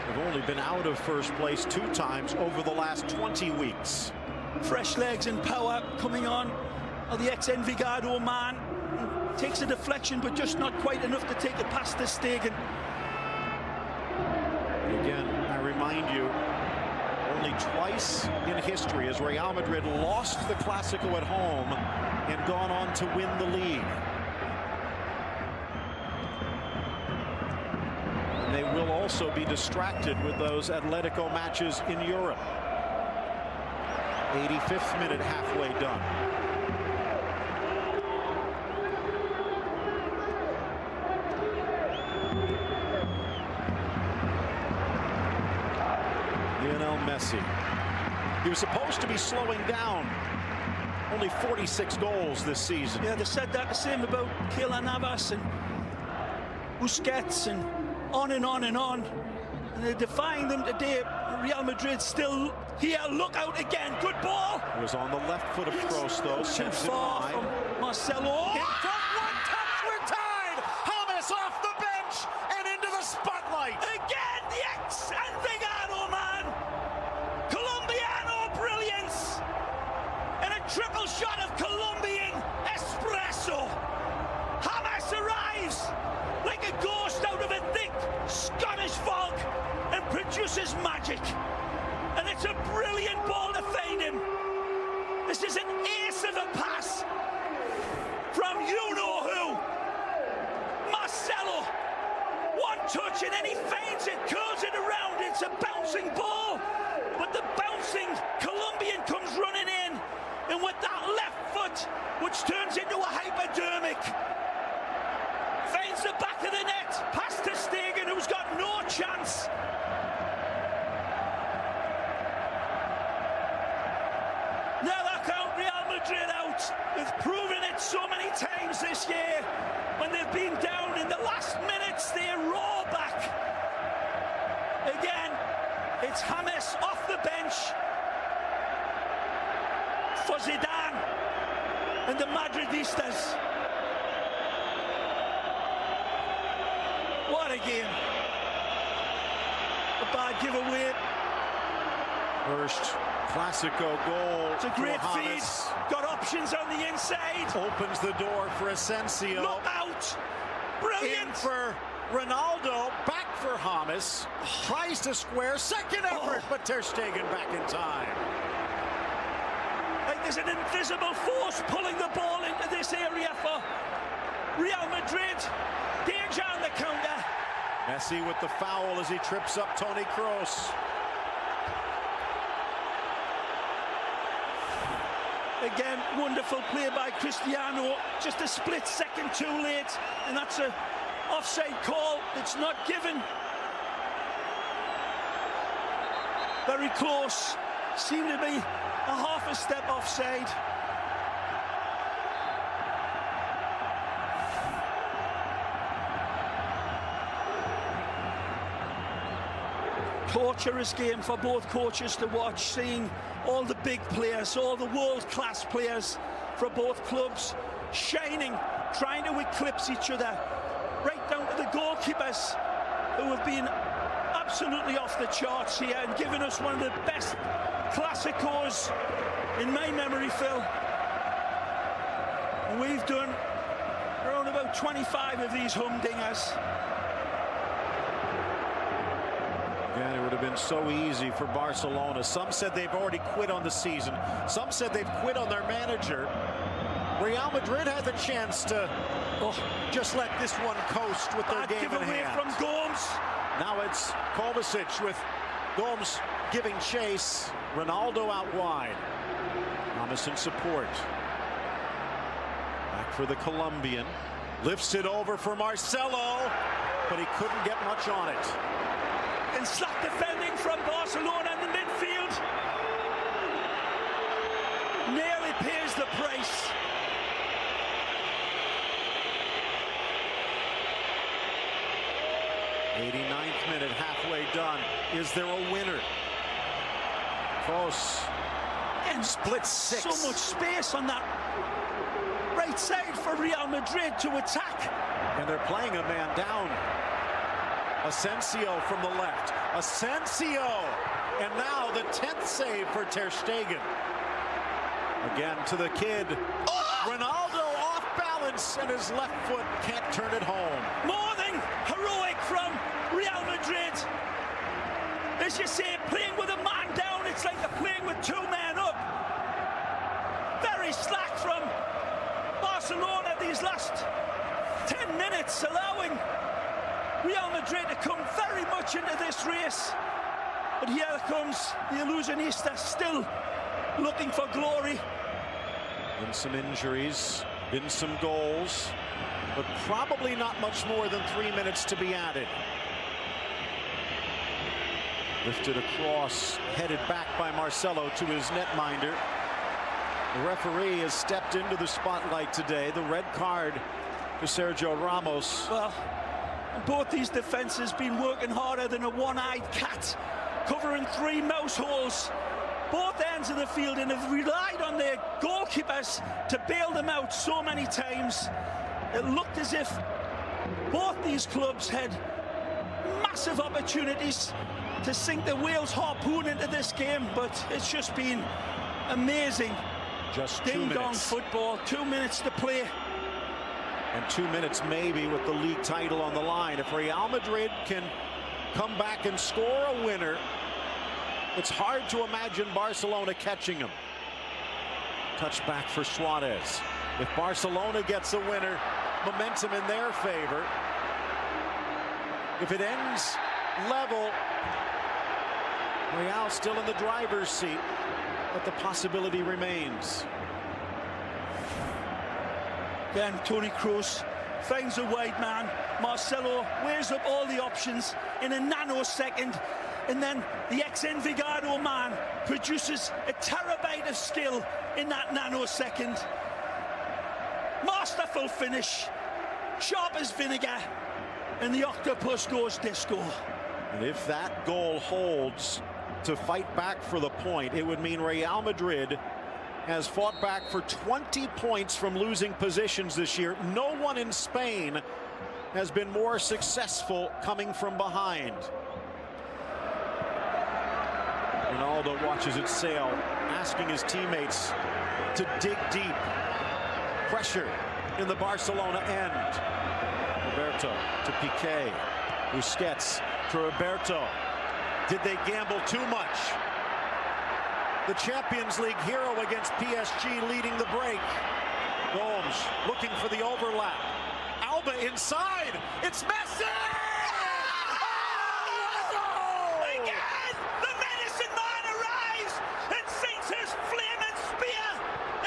They've only been out of first place 2 times over the last 20 weeks.
Fresh legs and power coming on. The ex-Envigado man takes a deflection, but just not quite enough to take it past the Stegen.
Again, I remind you, only twice in history has Real Madrid lost the Clásico at home and gone on to win the league. And they will also be distracted with those Atletico matches in Europe. 85th minute, halfway done. Messi. He was supposed to be slowing down. Only 46 goals this season.
Yeah, they said that the same about Keylor Navas and Busquets and on and on and on. And they're defying them today. Real Madrid still here. Look out again. Good ball.
It was on the left foot of Kroos, though.
Too far from Marcelo.
In front, one touch, we're tied. James off the bench and into the spotlight.
Again, the ex-Envigado man. Colombiano brilliance. And a triple shot of Colombian espresso. James arrives like a ghost out of a thick Scottish fog and produces magic. And it's a brilliant ball to find him. This is an ace of a pass from you-know-who. Marcelo. One touch and then he feints it, curls it around. It's a bouncing ball. But the bouncing Colombian comes running in. And with that left foot, which turns into a hypodermic, feins the back of the net, past to Stegen, who's got no chance. Never count Real Madrid out. They've proven it so many times this year. When they've been down in the last minutes, they roar back. Again, it's James off the bench for Zidane and the Madridistas. What a game. A bad giveaway.
First Clásico goal.
It's a great
for
feed.
James.
Got options on the inside.
Opens the door for Asensio.
Look out. Brilliant.
In for Ronaldo. Back for James. Tries to square. Second effort, but Ter Stegen back in time.
Like there's an invisible force pulling the ball into this area for Real Madrid. Danger on the counter.
Messi with the foul as he trips up Toni Kroos.
Again, wonderful play by Cristiano. Just a split second too late, and that's an offside call. It's not given. Very close. Seemed to be a half a step offside. Torturous game for both coaches to watch, seeing all the big players, all the world-class players for both clubs shining, trying to eclipse each other, right down to the goalkeepers who have been absolutely off the charts here and given us one of the best Clásicos in my memory, Phil. And we've done around about 25 of these humdingers.
Yeah, it would have been so easy for Barcelona. Some said they've already quit on the season. Some said they've quit on their manager. Real Madrid had the chance to just let this one coast with their game in hand.
From Gomes.
Now it's Kovacic with Gomes giving chase. Ronaldo out wide. James in support. Back for the Colombian. Lifts it over for Marcelo, but he couldn't get much on it.
And slack defending from Barcelona in the midfield. Nearly pays the price.
'89th minute, halfway done. Is there a winner? Close.
And
split six.
So much space on that right side for Real Madrid to attack.
And they're playing a man down. Asensio from the left. Asensio! And now the 10th save for Ter Stegen. Again to the kid. Ronaldo off balance and his left foot can't turn it home.
More than heroic from Real Madrid. As you say, playing with a man down, it's like they're playing with two men up. Very slack from Barcelona these last 10 minutes, allowing Real Madrid to come very much into this race. But here comes the illusionista, still looking for glory.
Been some injuries, been some goals, but probably not much more than 3 minutes to be added. Lifted across, headed back by Marcelo to his netminder. The referee has stepped into the spotlight today. The red card to Sergio Ramos.
Well, both these defenses been working harder than a one-eyed cat, covering 3 mouse holes, both ends of the field, and have relied on their goalkeepers to bail them out so many times. It looked as if both these clubs had massive opportunities to sink the whale's harpoon into this game, but it's just been amazing.
Just 2
ding-dong
minutes.
Football, 2 minutes to play.
And 2 minutes maybe with the league title on the line. If Real Madrid can come back and score a winner, it's hard to imagine Barcelona catching them. Touch back for Suarez. If Barcelona gets a winner, momentum in their favor. If it ends level, Real still in the driver's seat, but the possibility remains.
Then Toni Kroos finds a wide man. Marcelo weighs up all the options in a nanosecond, and then the ex-Envigado man produces a terabyte of skill in that nanosecond. Masterful finish, sharp as vinegar, and the octopus goes disco.
And if that goal holds to fight back for the point, it would mean Real Madrid has fought back for 20 points from losing positions this year. No one in Spain has been more successful coming from behind. Ronaldo watches it sail, asking his teammates to dig deep. Pressure in the Barcelona end. Roberto to Piqué. Busquets to Roberto. Did they gamble too much? The Champions League hero against PSG leading the break. Gomes looking for the overlap. Alba inside. It's Messi!
Again, the medicine man arrives and sinks his flaming spear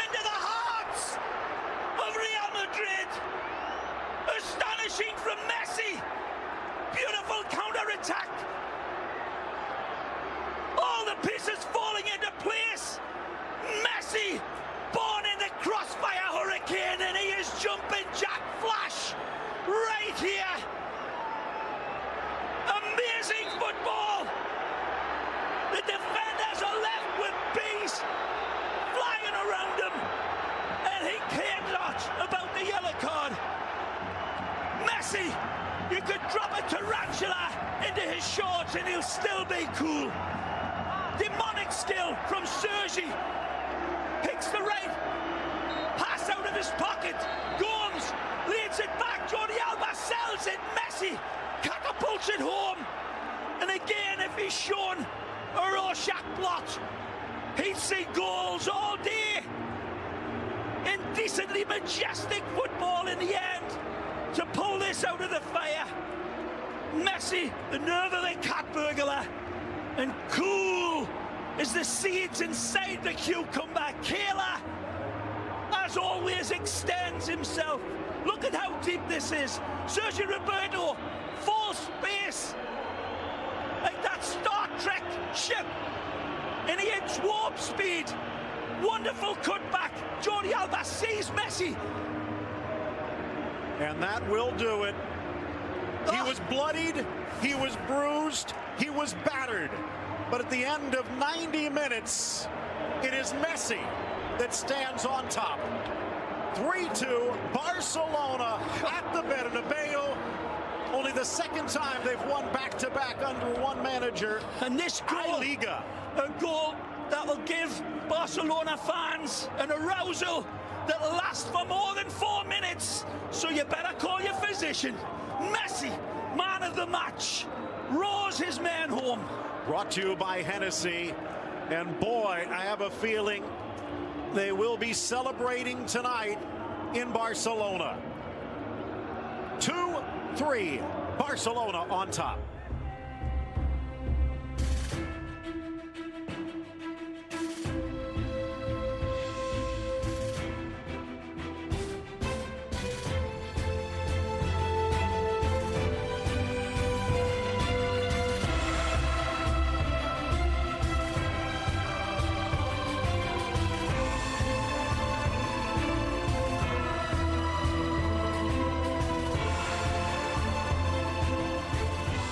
into the hearts of Real Madrid. Astonishing from Messi. Beautiful counter-attack. All the pieces falling into place. Messi, born in the crossfire hurricane, and he is jumping Jack Flash right here. Amazing football. The defenders are left with bees flying around him, and he cared not about the yellow card. Messi, you could drop a tarantula into his shorts and he'll still be cool. Demonic skill from Sergi. Picks the right. Pass out of his pocket. Gomes leads it back. Jordi Alba sells it. Messi catapults it home. And again, if he's shown a Rorschach blot, he'd see goals all day. Indecently majestic football in the end to pull this out of the fire. Messi, the nerve of the cat burglar. And cool as the seeds inside the cucumber. Kayla, as always, extends himself. Look at how deep this is. Sergio Roberto, full space. Like that Star Trek ship. And he hits warp speed. Wonderful cutback. Jordi Alba sees Messi.
And that will do it. He was bloodied, he was bruised, he was battered. But at the end of 90 minutes, it is Messi that stands on top. 3-2, Barcelona at the Bernabeu Only the second time they've won back-to-back under one manager.
And this goal,
Liga.
a goal that will give Barcelona fans an arousal that will last for more than 4 minutes. So you better call your physician. Messi, man of the match, roars his man home.
Brought to you by Hennessy. And boy, I have a feeling they will be celebrating tonight in Barcelona. 2-3, Barcelona on top.